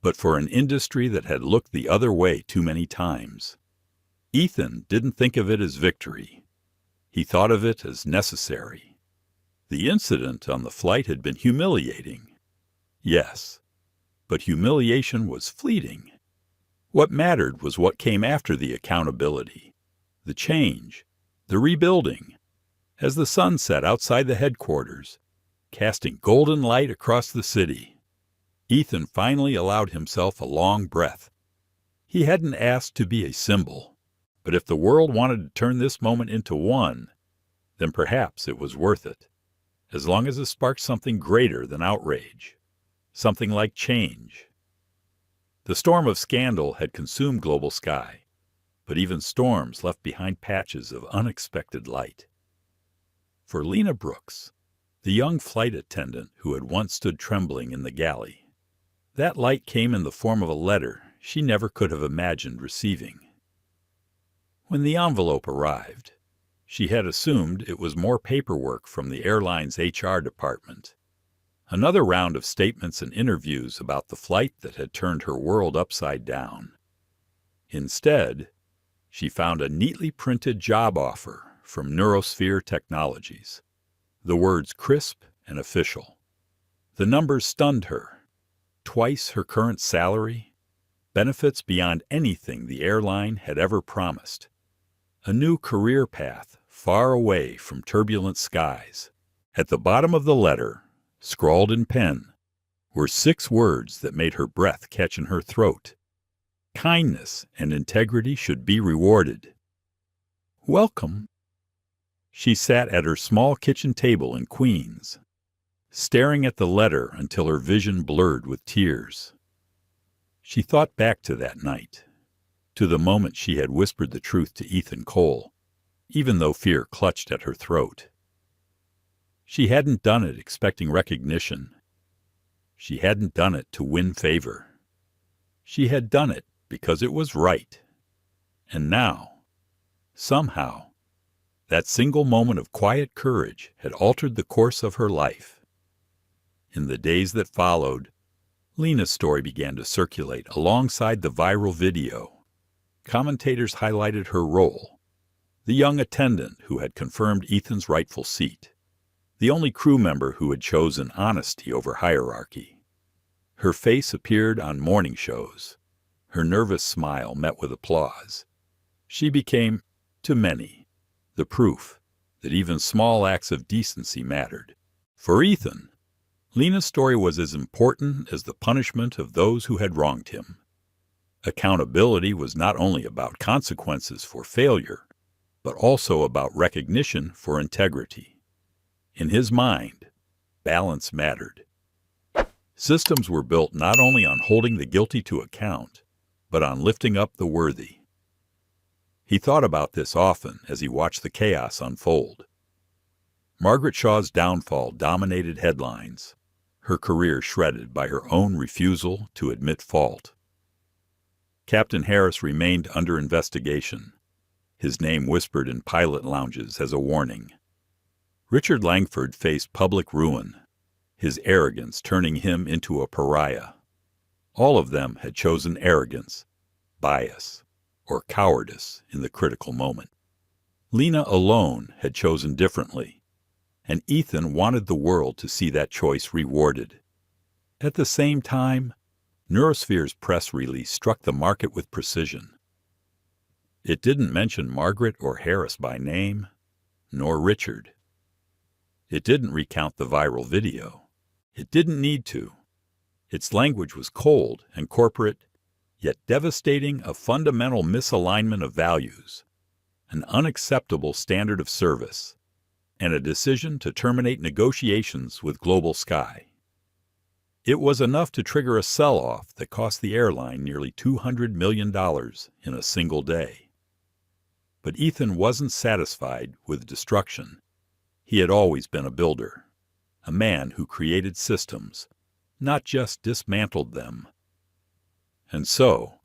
but for an industry that had looked the other way too many times. Ethan didn't think of it as victory. He thought of it as necessary. The incident on the flight had been humiliating. Yes, but humiliation was fleeting. What mattered was what came after the accountability, the change, the rebuilding. As the sun set outside the headquarters, casting golden light across the city, Ethan finally allowed himself a long breath. He hadn't asked to be a symbol, but if the world wanted to turn this moment into one, then perhaps it was worth it, as long as it sparked something greater than outrage, something like change. The storm of scandal had consumed Global Sky, but even storms left behind patches of unexpected light. For Lena Brooks, the young flight attendant who had once stood trembling in the galley, that light came in the form of a letter she never could have imagined receiving. When the envelope arrived, she had assumed it was more paperwork from the airline's HR department, another round of statements and interviews about the flight that had turned her world upside down. Instead, she found a neatly printed job offer from Neurosphere Technologies, the words crisp and official. The numbers stunned her. Twice her current salary, benefits beyond anything the airline had ever promised, a new career path far away from turbulent skies. At the bottom of the letter, scrawled in pen, were 6 words that made her breath catch in her throat. Kindness and integrity should be rewarded. Welcome. She sat at her small kitchen table in Queens, staring at the letter until her vision blurred with tears. She thought back to that night, to the moment she had whispered the truth to Ethan Cole, even though fear clutched at her throat. She hadn't done it expecting recognition. She hadn't done it to win favor. She had done it because it was right. And now, Somehow, that single moment of quiet courage had altered the course of her life. In the days that followed, Lena's story began to circulate alongside the viral video. Commentators highlighted her role, the young attendant who had confirmed Ethan's rightful seat, the only crew member who had chosen honesty over hierarchy. Her face appeared on morning shows. Her nervous smile met with applause. She became, to many, the proof that even small acts of decency mattered. For Ethan, Lena's story was as important as the punishment of those who had wronged him. Accountability was not only about consequences for failure, but also about recognition for integrity. In his mind, balance mattered. Systems were built not only on holding the guilty to account, but on lifting up the worthy. He thought about this often as he watched the chaos unfold. Margaret Shaw's downfall dominated headlines, her career shredded by her own refusal to admit fault. Captain Harris remained under investigation, his name whispered in pilot lounges as a warning. Richard Langford faced public ruin, his arrogance turning him into a pariah. All of them had chosen arrogance, bias, or cowardice in the critical moment. Lena alone had chosen differently, and Ethan wanted the world to see that choice rewarded. At the same time, Neurosphere's press release struck the market with precision. It didn't mention Margaret or Harris by name, nor Richard. It didn't recount the viral video. It didn't need to. Its language was cold and corporate, yet devastating, a fundamental misalignment of values, an unacceptable standard of service, and a decision to terminate negotiations with Global Sky. It was enough to trigger a sell-off that cost the airline nearly $200 million in a single day. But Ethan wasn't satisfied with destruction. He had always been a builder, a man who created systems, not just dismantled them. And so,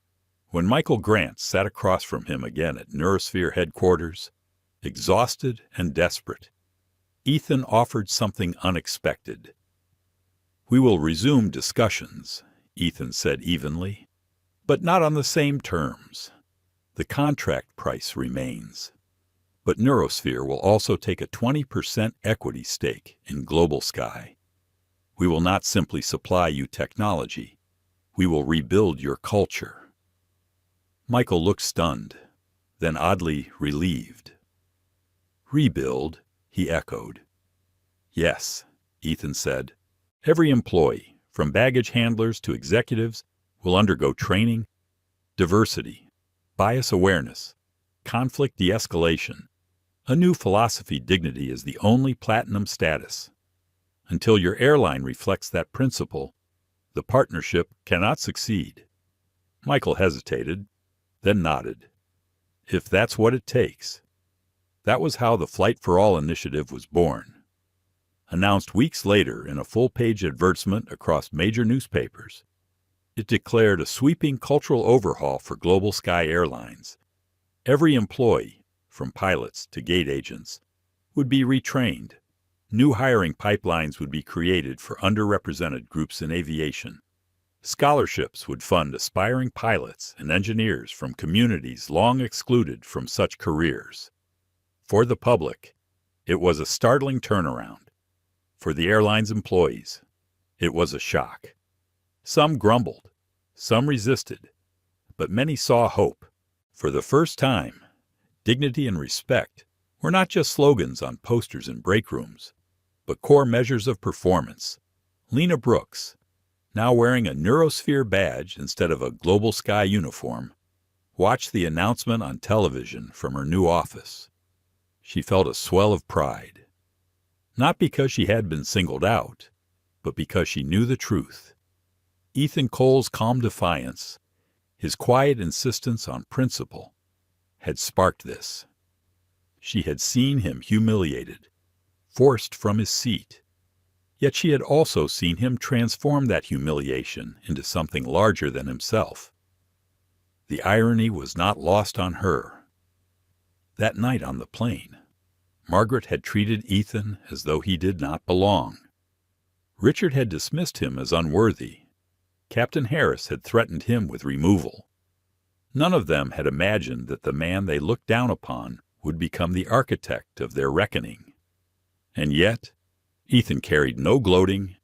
when Michael Grant sat across from him again at Neurosphere headquarters, exhausted and desperate, Ethan offered something unexpected. "We will resume discussions," Ethan said evenly, "but not on the same terms. The contract price remains. But Neurosphere will also take a 20% equity stake in Global Sky. We will not simply supply you technology. We will rebuild your culture." Michael looked stunned, then oddly relieved. "Rebuild?" he echoed. "Yes," Ethan said. "Every employee, from baggage handlers to executives, will undergo training, diversity, bias awareness, conflict de-escalation. A new philosophy: dignity is the only platinum status. Until your airline reflects that principle, the partnership cannot succeed." Michael hesitated, then nodded. "If that's what it takes." That was how the Flight for All initiative was born. Announced weeks later in a full-page advertisement across major newspapers, it declared a sweeping cultural overhaul for Global Sky Airlines. Every employee, from pilots to gate agents, would be retrained. New hiring pipelines would be created for underrepresented groups in aviation. Scholarships would fund aspiring pilots and engineers from communities long excluded from such careers. For the public, it was a startling turnaround. For the airline's employees, it was a shock. Some grumbled, some resisted, but many saw hope. For the first time, dignity and respect were not just slogans on posters in break rooms, but core measures of performance. Lena Brooks, now wearing a Neurosphere badge instead of a Global Sky uniform, watched the announcement on television from her new office. She felt a swell of pride. Not because she had been singled out, but because she knew the truth. Ethan Cole's calm defiance, his quiet insistence on principle, had sparked this. She had seen him humiliated, forced from his seat. Yet she had also seen him transform that humiliation into something larger than himself. The irony was not lost on her. That night on the plane, Margaret had treated Ethan as though he did not belong. Richard had dismissed him as unworthy. Captain Harris had threatened him with removal. None of them had imagined that the man they looked down upon would become the architect of their reckoning. And yet, Ethan carried no gloating,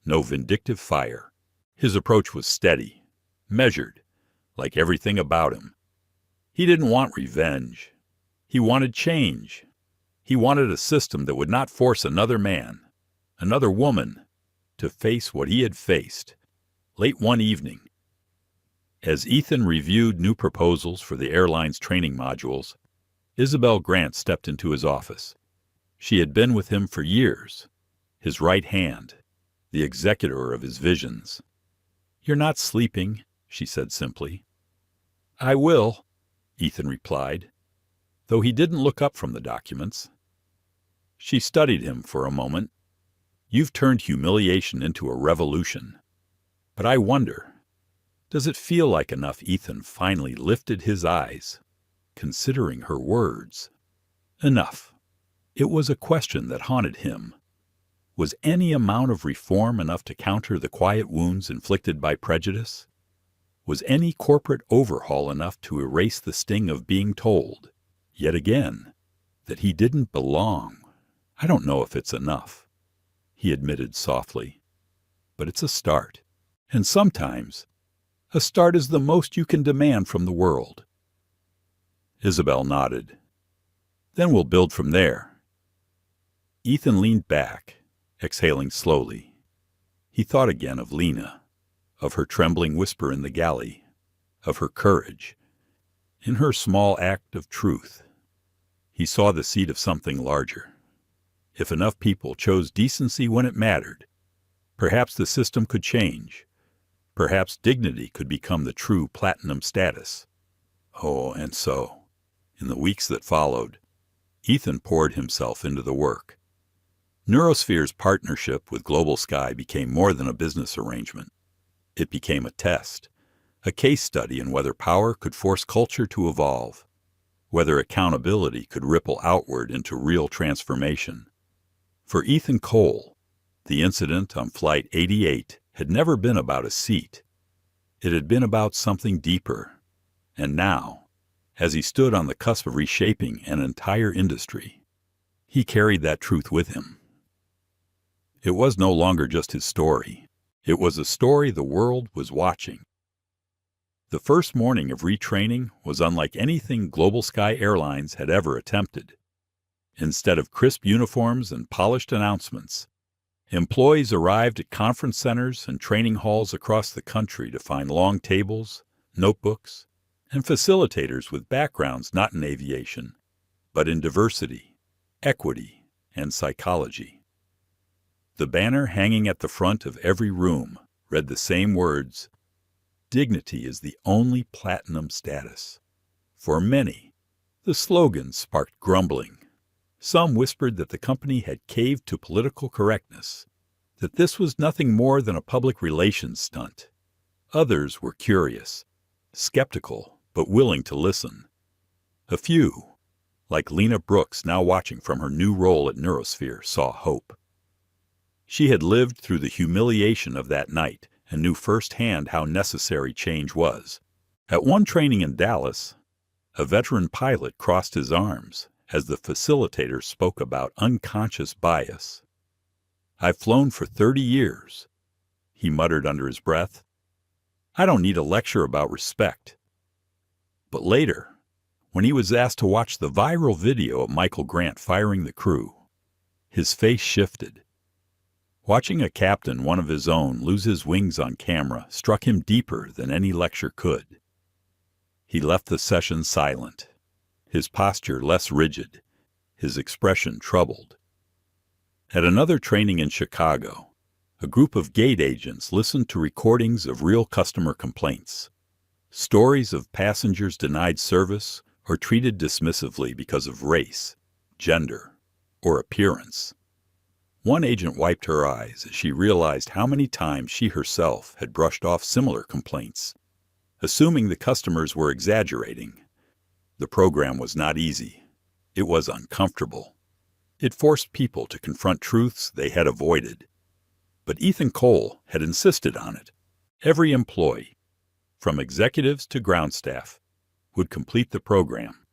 no vindictive fire. His approach was steady, measured, like everything about him. He didn't want revenge. He wanted change. He wanted a system that would not force another man, another woman, to face what he had faced. Late one evening, as Ethan reviewed new proposals for the airline's training modules, Isabel Grant stepped into his office. She had been with him for years, his right hand, the executor of his visions. "You're not sleeping," she said simply. "I will," Ethan replied, though he didn't look up from the documents. She studied him for a moment. "You've turned humiliation into a revolution. But I wonder, does it feel like enough?" Ethan finally lifted his eyes, considering her words. Enough. It was a question that haunted him. Was any amount of reform enough to counter the quiet wounds inflicted by prejudice? Was any corporate overhaul enough to erase the sting of being told, yet again, that he didn't belong? "I don't know if it's enough," he admitted softly, "but it's a start. And sometimes, a start is the most you can demand from the world." Isabel nodded. "Then we'll build from there." Ethan leaned back, exhaling slowly. He thought again of Lena, of her trembling whisper in the galley, of her courage, in her small act of truth. He saw the seed of something larger. If enough people chose decency when it mattered, perhaps the system could change. Perhaps dignity could become the true platinum status. Oh, and so, in the weeks that followed, Ethan poured himself into the work. Neurosphere's partnership with Global Sky became more than a business arrangement. It became a test, a case study in whether power could force culture to evolve, whether accountability could ripple outward into real transformation. For Ethan Cole, the incident on Flight 88 had never been about a seat. It had been about something deeper. And now, as he stood on the cusp of reshaping an entire industry, he carried that truth with him. It was no longer just his story. It was a story the world was watching. The first morning of retraining was unlike anything Global Sky Airlines had ever attempted. Instead of crisp uniforms and polished announcements, employees arrived at conference centers and training halls across the country to find long tables, notebooks, and facilitators with backgrounds not in aviation, but in diversity, equity, and psychology. The banner hanging at the front of every room read the same words: "Dignity is the only platinum status." For many, the slogan sparked grumbling. Some whispered that the company had caved to political correctness, that this was nothing more than a public relations stunt. Others were curious, skeptical, but willing to listen. A few, like Lena Brooks, now watching from her new role at Neurosphere, saw hope. She had lived through the humiliation of that night and knew firsthand how necessary change was. At one training in Dallas, a veteran pilot crossed his arms as the facilitator spoke about unconscious bias. "I've flown for 30 years, he muttered under his breath. "I don't need a lecture about respect." But later, when he was asked to watch the viral video of Michael Grant firing the crew, his face shifted. Watching a captain, one of his own, lose his wings on camera struck him deeper than any lecture could. He left the session silent, his posture less rigid, his expression troubled. At another training in Chicago, a group of gate agents listened to recordings of real customer complaints, stories of passengers denied service or treated dismissively because of race, gender, or appearance. One agent wiped her eyes as she realized how many times she herself had brushed off similar complaints, assuming the customers were exaggerating. The program was not easy, It was uncomfortable. It forced people to confront truths they had avoided. But Ethan Cole had insisted on it. Every employee, from executives to ground staff, would complete the program.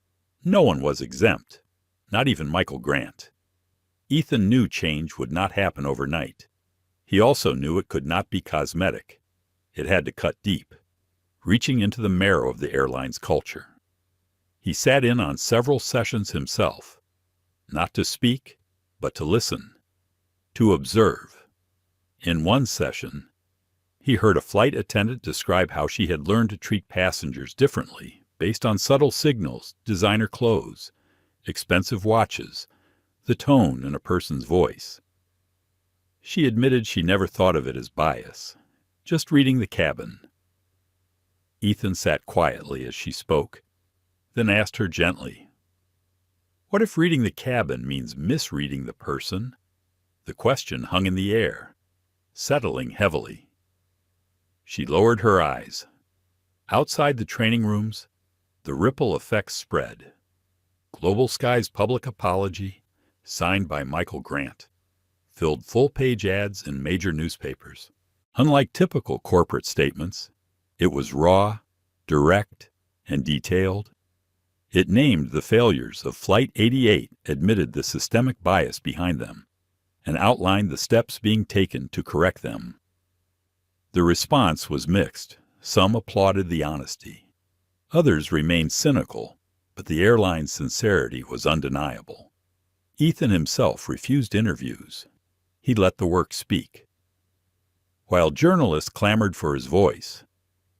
No one was exempt, not even Michael Grant. Ethan knew change would not happen overnight. He also knew it could not be cosmetic. It had to cut deep, reaching into the marrow of the airline's culture. He sat in on several sessions himself, not to speak, but to listen, to observe. In one session, he heard a flight attendant describe how she had learned to treat passengers differently based on subtle signals, designer clothes, expensive watches, the tone in a person's voice. She admitted she never thought of it as bias, just reading the cabin. Ethan sat quietly as she spoke, then asked her gently, "What if reading the cabin means misreading the person?" The question hung in the air, settling heavily. She lowered her eyes. Outside the training rooms, the ripple effects spread. Global Sky's public apology, signed by Michael Grant, filled full-page ads in major newspapers. Unlike typical corporate statements, it was raw, direct, and detailed. It named the failures of Flight 88, admitted the systemic bias behind them, and outlined the steps being taken to correct them. The response was mixed. Some applauded the honesty. Others remained cynical, but the airline's sincerity was undeniable. Ethan himself refused interviews. He let the work speak. While journalists clamored for his voice,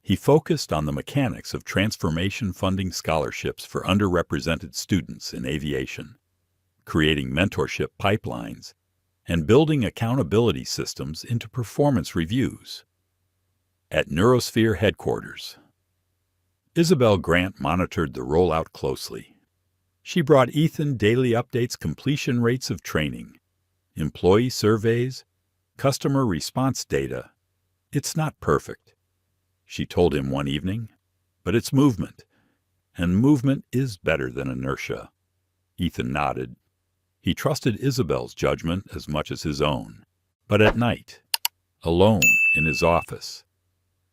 he focused on the mechanics of transformation funding scholarships for underrepresented students in aviation, creating mentorship pipelines, and building accountability systems into performance reviews. At Neurosphere headquarters, Isabel Grant monitored the rollout closely. She brought Ethan daily updates, completion rates of training, employee surveys, customer response data. "It's not perfect," she told him one evening, "but it's movement, and movement is better than inertia." Ethan nodded. He trusted Isabel's judgment as much as his own. But at night, alone in his office,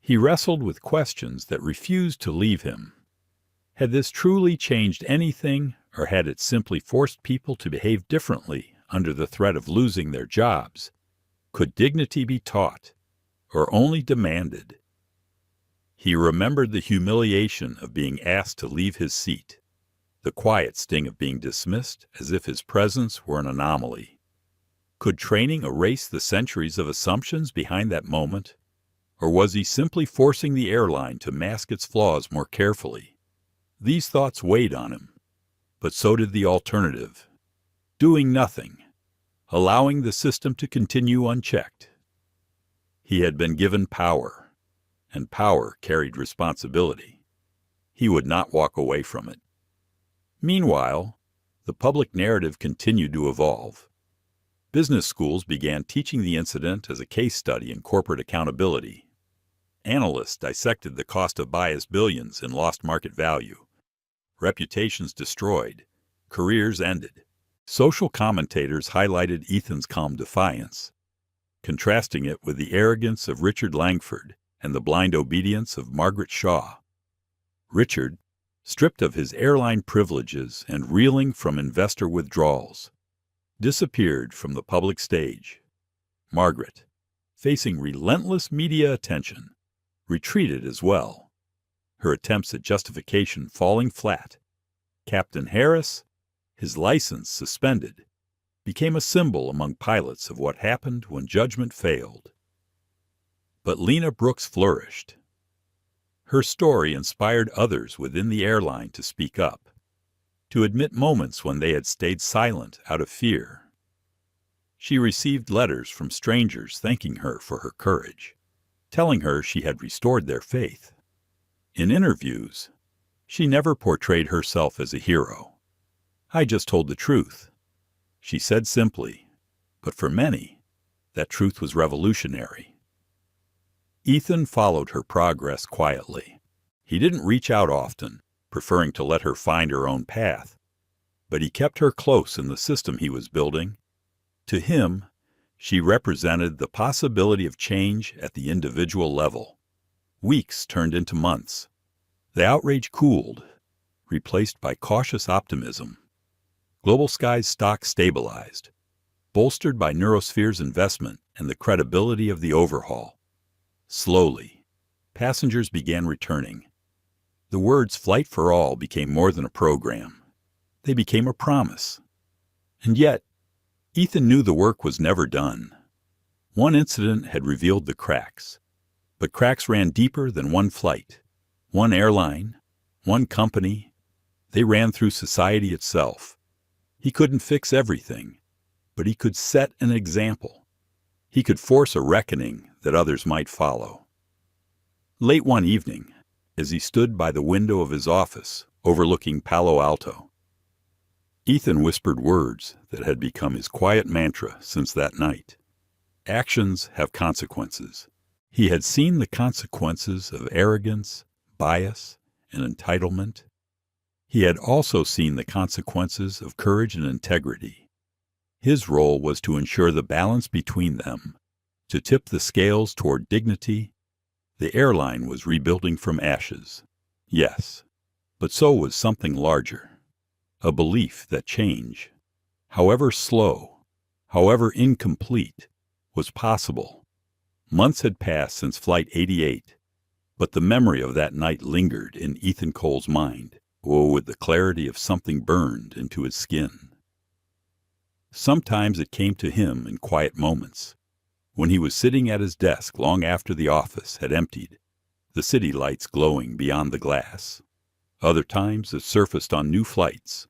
he wrestled with questions that refused to leave him. Had this truly changed anything, or had it simply forced people to behave differently under the threat of losing their jobs? Could dignity be taught, or only demanded? He remembered the humiliation of being asked to leave his seat, the quiet sting of being dismissed as if his presence were an anomaly. Could training erase the centuries of assumptions behind that moment? Or was he simply forcing the airline to mask its flaws more carefully? These thoughts weighed on him, but so did the alternative: doing nothing, allowing the system to continue unchecked. He had been given power, and power carried responsibility. He would not walk away from it. Meanwhile, the public narrative continued to evolve. Business schools began teaching the incident as a case study in corporate accountability. Analysts dissected the cost of biased billions in lost market value. Reputations destroyed. Careers ended. Social commentators highlighted Ethan's calm defiance, contrasting it with the arrogance of Richard Langford and the blind obedience of Margaret Shaw. Richard, stripped of his airline privileges and reeling from investor withdrawals, disappeared from the public stage. Margaret, facing relentless media attention, retreated as well, her attempts at justification falling flat. Captain Harris, his license suspended, became a symbol among pilots of what happened when judgment failed. But Lena Brooks flourished. Her story inspired others within the airline to speak up, to admit moments when they had stayed silent out of fear. She received letters from strangers thanking her for her courage, telling her she had restored their faith. In interviews, she never portrayed herself as a hero. "I just told the truth," she said simply, but for many, that truth was revolutionary. Ethan followed her progress quietly. He didn't reach out often, preferring to let her find her own path. but he kept her close in the system he was building. To him, she represented the possibility of change at the individual level. Weeks turned into months. The outrage cooled, replaced by cautious optimism. Global Sky's stock stabilized, bolstered by Neurosphere's investment and the credibility of the overhaul. Slowly, passengers began returning. The words "Flight for All" became more than a program. They became a promise. And yet, Ethan knew the work was never done. One incident had revealed the cracks, but cracks ran deeper than one flight, one airline, one company. They ran through society itself. He couldn't fix everything, but he could set an example. He could force a reckoning that others might follow. Late one evening, as he stood by the window of his office overlooking Palo Alto, Ethan whispered words that had become his quiet mantra since that night. Actions have consequences. He had seen the consequences of arrogance, bias, and entitlement. He had also seen the consequences of courage and integrity. His role was to ensure the balance between them, to tip the scales toward dignity. The airline was rebuilding from ashes. Yes, but so was something larger. A belief that change, however slow, however incomplete, was possible. Months had passed since Flight 88, but the memory of that night lingered in Ethan Cole's mind, with the clarity of something burned into his skin. Sometimes it came to him in quiet moments, when he was sitting at his desk long after the office had emptied, the city lights glowing beyond the glass. Other times it surfaced on new flights,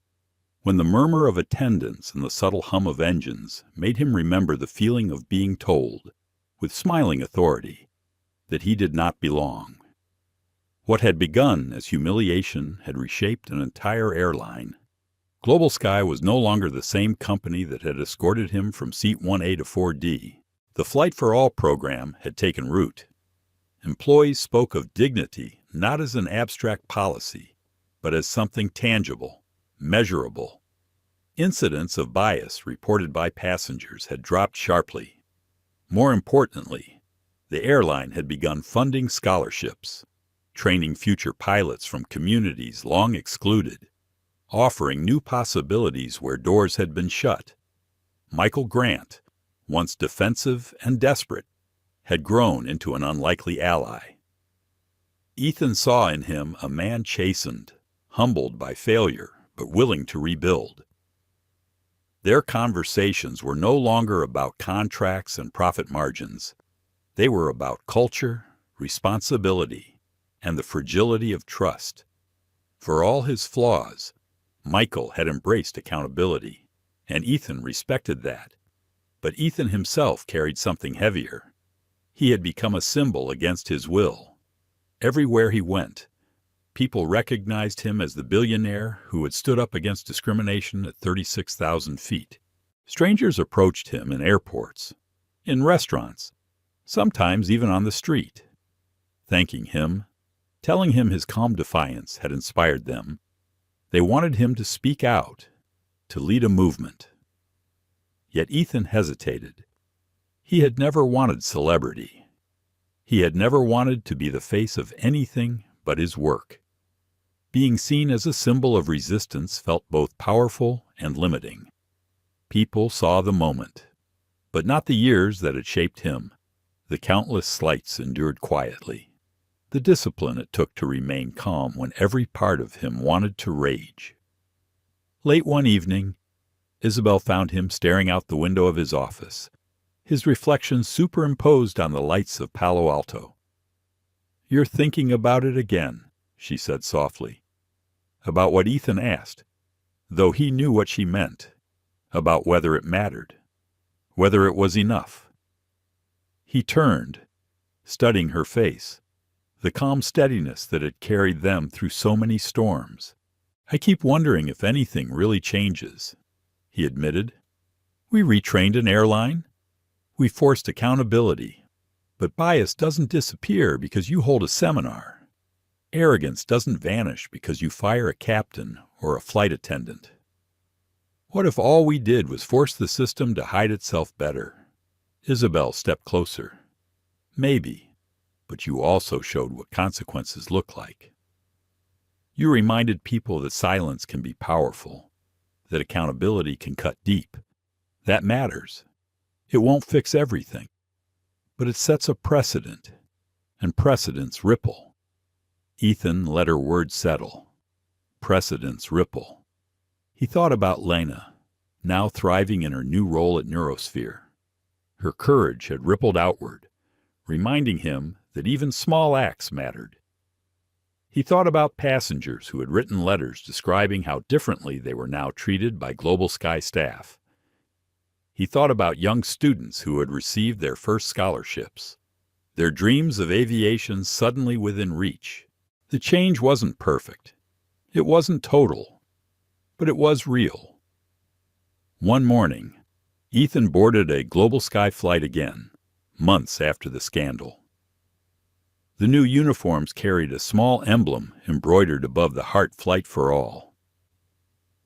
when the murmur of attendants and the subtle hum of engines made him remember the feeling of being told, with smiling authority, that he did not belong. What had begun as humiliation had reshaped an entire airline. Global Sky was no longer the same company that had escorted him from Seat 1A to 4D. The Flight for All program had taken root. Employees spoke of dignity not as an abstract policy, but as something tangible, measurable. Incidents of bias reported by passengers had dropped sharply. More importantly, the airline had begun funding scholarships, training future pilots from communities long excluded, offering new possibilities where doors had been shut. Michael Grant, once defensive and desperate, had grown into an unlikely ally. Ethan saw in him a man chastened, humbled by failure, but willing to rebuild. Their conversations were no longer about contracts and profit margins. They were about culture, responsibility, and the fragility of trust. For all his flaws, Michael had embraced accountability, and Ethan respected that. But Ethan himself carried something heavier. He had become a symbol against his will. Everywhere he went, people recognized him as the billionaire who had stood up against discrimination at 36,000 feet. Strangers approached him in airports, in restaurants, sometimes even on the street, thanking him, telling him his calm defiance had inspired them. They wanted him to speak out, to lead a movement. Yet Ethan hesitated. He had never wanted celebrity. He had never wanted to be the face of anything but his work. Being seen as a symbol of resistance felt both powerful and limiting. People saw the moment, but not the years that had shaped him, the countless slights endured quietly, the discipline it took to remain calm when every part of him wanted to rage. Late one evening, Isabel found him staring out the window of his office, his reflection superimposed on the lights of Palo Alto. "You're thinking about it again," she said softly. About what Ethan asked, though he knew what she meant, about whether it mattered, whether it was enough. He turned, studying her face, the calm steadiness that had carried them through so many storms. "I keep wondering if anything really changes," he admitted. "We retrained an airline. We forced accountability. But bias doesn't disappear because you hold a seminar. Arrogance doesn't vanish because you fire a captain or a flight attendant. What if all we did was force the system to hide itself better? Isabel stepped closer. Maybe, but you also showed what consequences look like. You reminded people that silence can be powerful, that accountability can cut deep. That matters. It won't fix everything, but it sets a precedent, and precedents ripple. Ethan let her words settle. Precedents ripple. He thought about Lena, now thriving in her new role at Neurosphere. Her courage had rippled outward, reminding him that even small acts mattered. He thought about passengers who had written letters describing how differently they were now treated by Global Sky staff. He thought about young students who had received their first scholarships, their dreams of aviation suddenly within reach. The change wasn't perfect. It wasn't total, but it was real. One morning, Ethan boarded a Global Sky flight again, months after the scandal. The new uniforms carried a small emblem embroidered above the Heart Flight for All.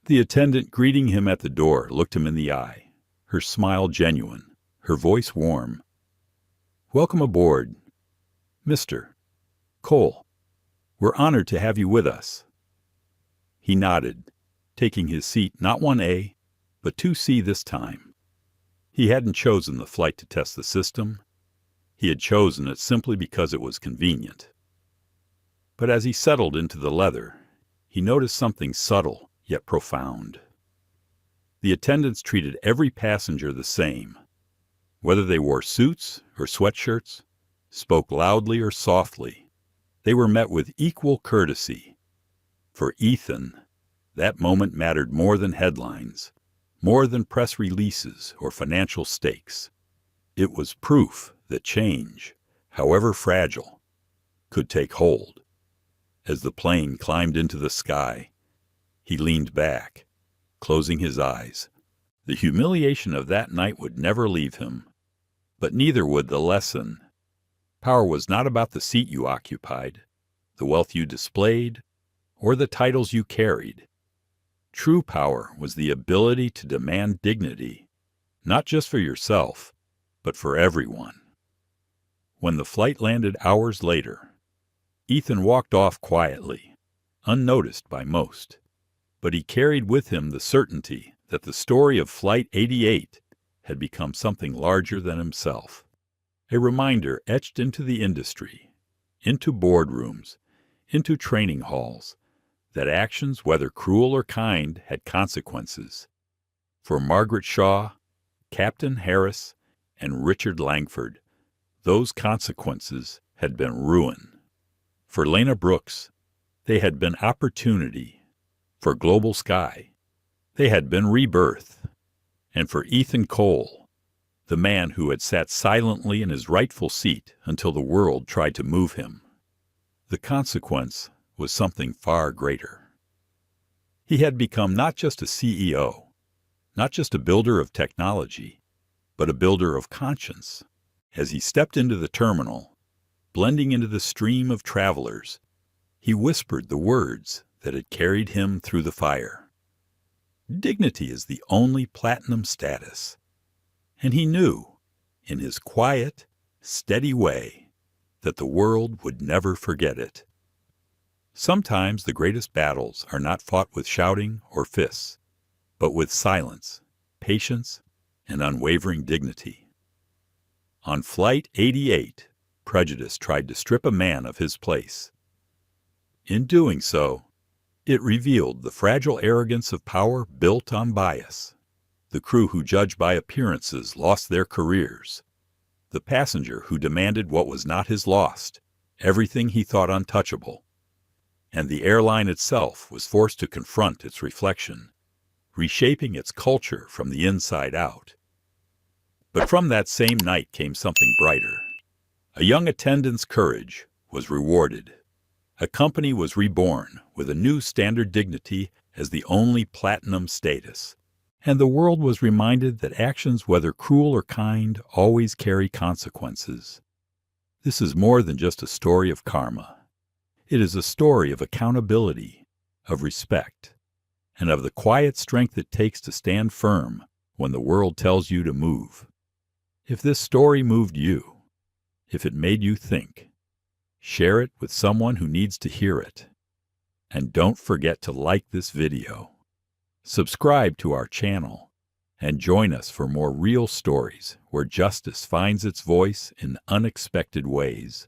The attendant greeting him at the door looked him in the eye, her smile genuine, her voice warm. "Welcome aboard, Mr. Cole. We're honored to have you with us." He nodded, taking his seat not 1A, but 2C this time. He hadn't chosen the flight to test the system. He had chosen it simply because it was convenient. But as he settled into the leather, he noticed something subtle yet profound. The attendants treated every passenger the same. Whether they wore suits or sweatshirts, spoke loudly or softly, they were met with equal courtesy. For Ethan, that moment mattered more than headlines, more than press releases or financial stakes. It was proof that change, however fragile, could take hold. As the plane climbed into the sky, he leaned back, closing his eyes. The humiliation of that night would never leave him, but neither would the lesson. Power was not about the seat you occupied, the wealth you displayed, or the titles you carried. True power was the ability to demand dignity, not just for yourself, but for everyone. When the flight landed hours later, Ethan walked off quietly, unnoticed by most, but he carried with him the certainty that the story of Flight 88 had become something larger than himself. A reminder etched into the industry, into boardrooms, into training halls, that actions, whether cruel or kind, had consequences. For Margaret Shaw, Captain Harris, and Richard Langford, those consequences had been ruin. For Lena Brooks, they had been opportunity. For Global Sky, they had been rebirth. And for Ethan Cole, the man who had sat silently in his rightful seat until the world tried to move him, the consequence was something far greater. He had become not just a CEO, not just a builder of technology, but a builder of conscience. As he stepped into the terminal, blending into the stream of travelers, he whispered the words that had carried him through the fire. Dignity is the only platinum status. And he knew, in his quiet, steady way, that the world would never forget it. Sometimes the greatest battles are not fought with shouting or fists, but with silence, patience, and unwavering dignity. On Flight 88, prejudice tried to strip a man of his place. In doing so, it revealed the fragile arrogance of power built on bias. The crew who judged by appearances lost their careers. The passenger who demanded what was not his lost, everything he thought untouchable. And the airline itself was forced to confront its reflection, reshaping its culture from the inside out. But from that same night came something brighter. A young attendant's courage was rewarded. A company was reborn with a new standard dignity as the only platinum status. And the world was reminded that actions, whether cruel or kind, always carry consequences. This is more than just a story of karma. It is a story of accountability, of respect, and of the quiet strength it takes to stand firm when the world tells you to move. If this story moved you, if it made you think, share it with someone who needs to hear it. And don't forget to like this video, subscribe to our channel, and join us for more real stories where justice finds its voice in unexpected ways.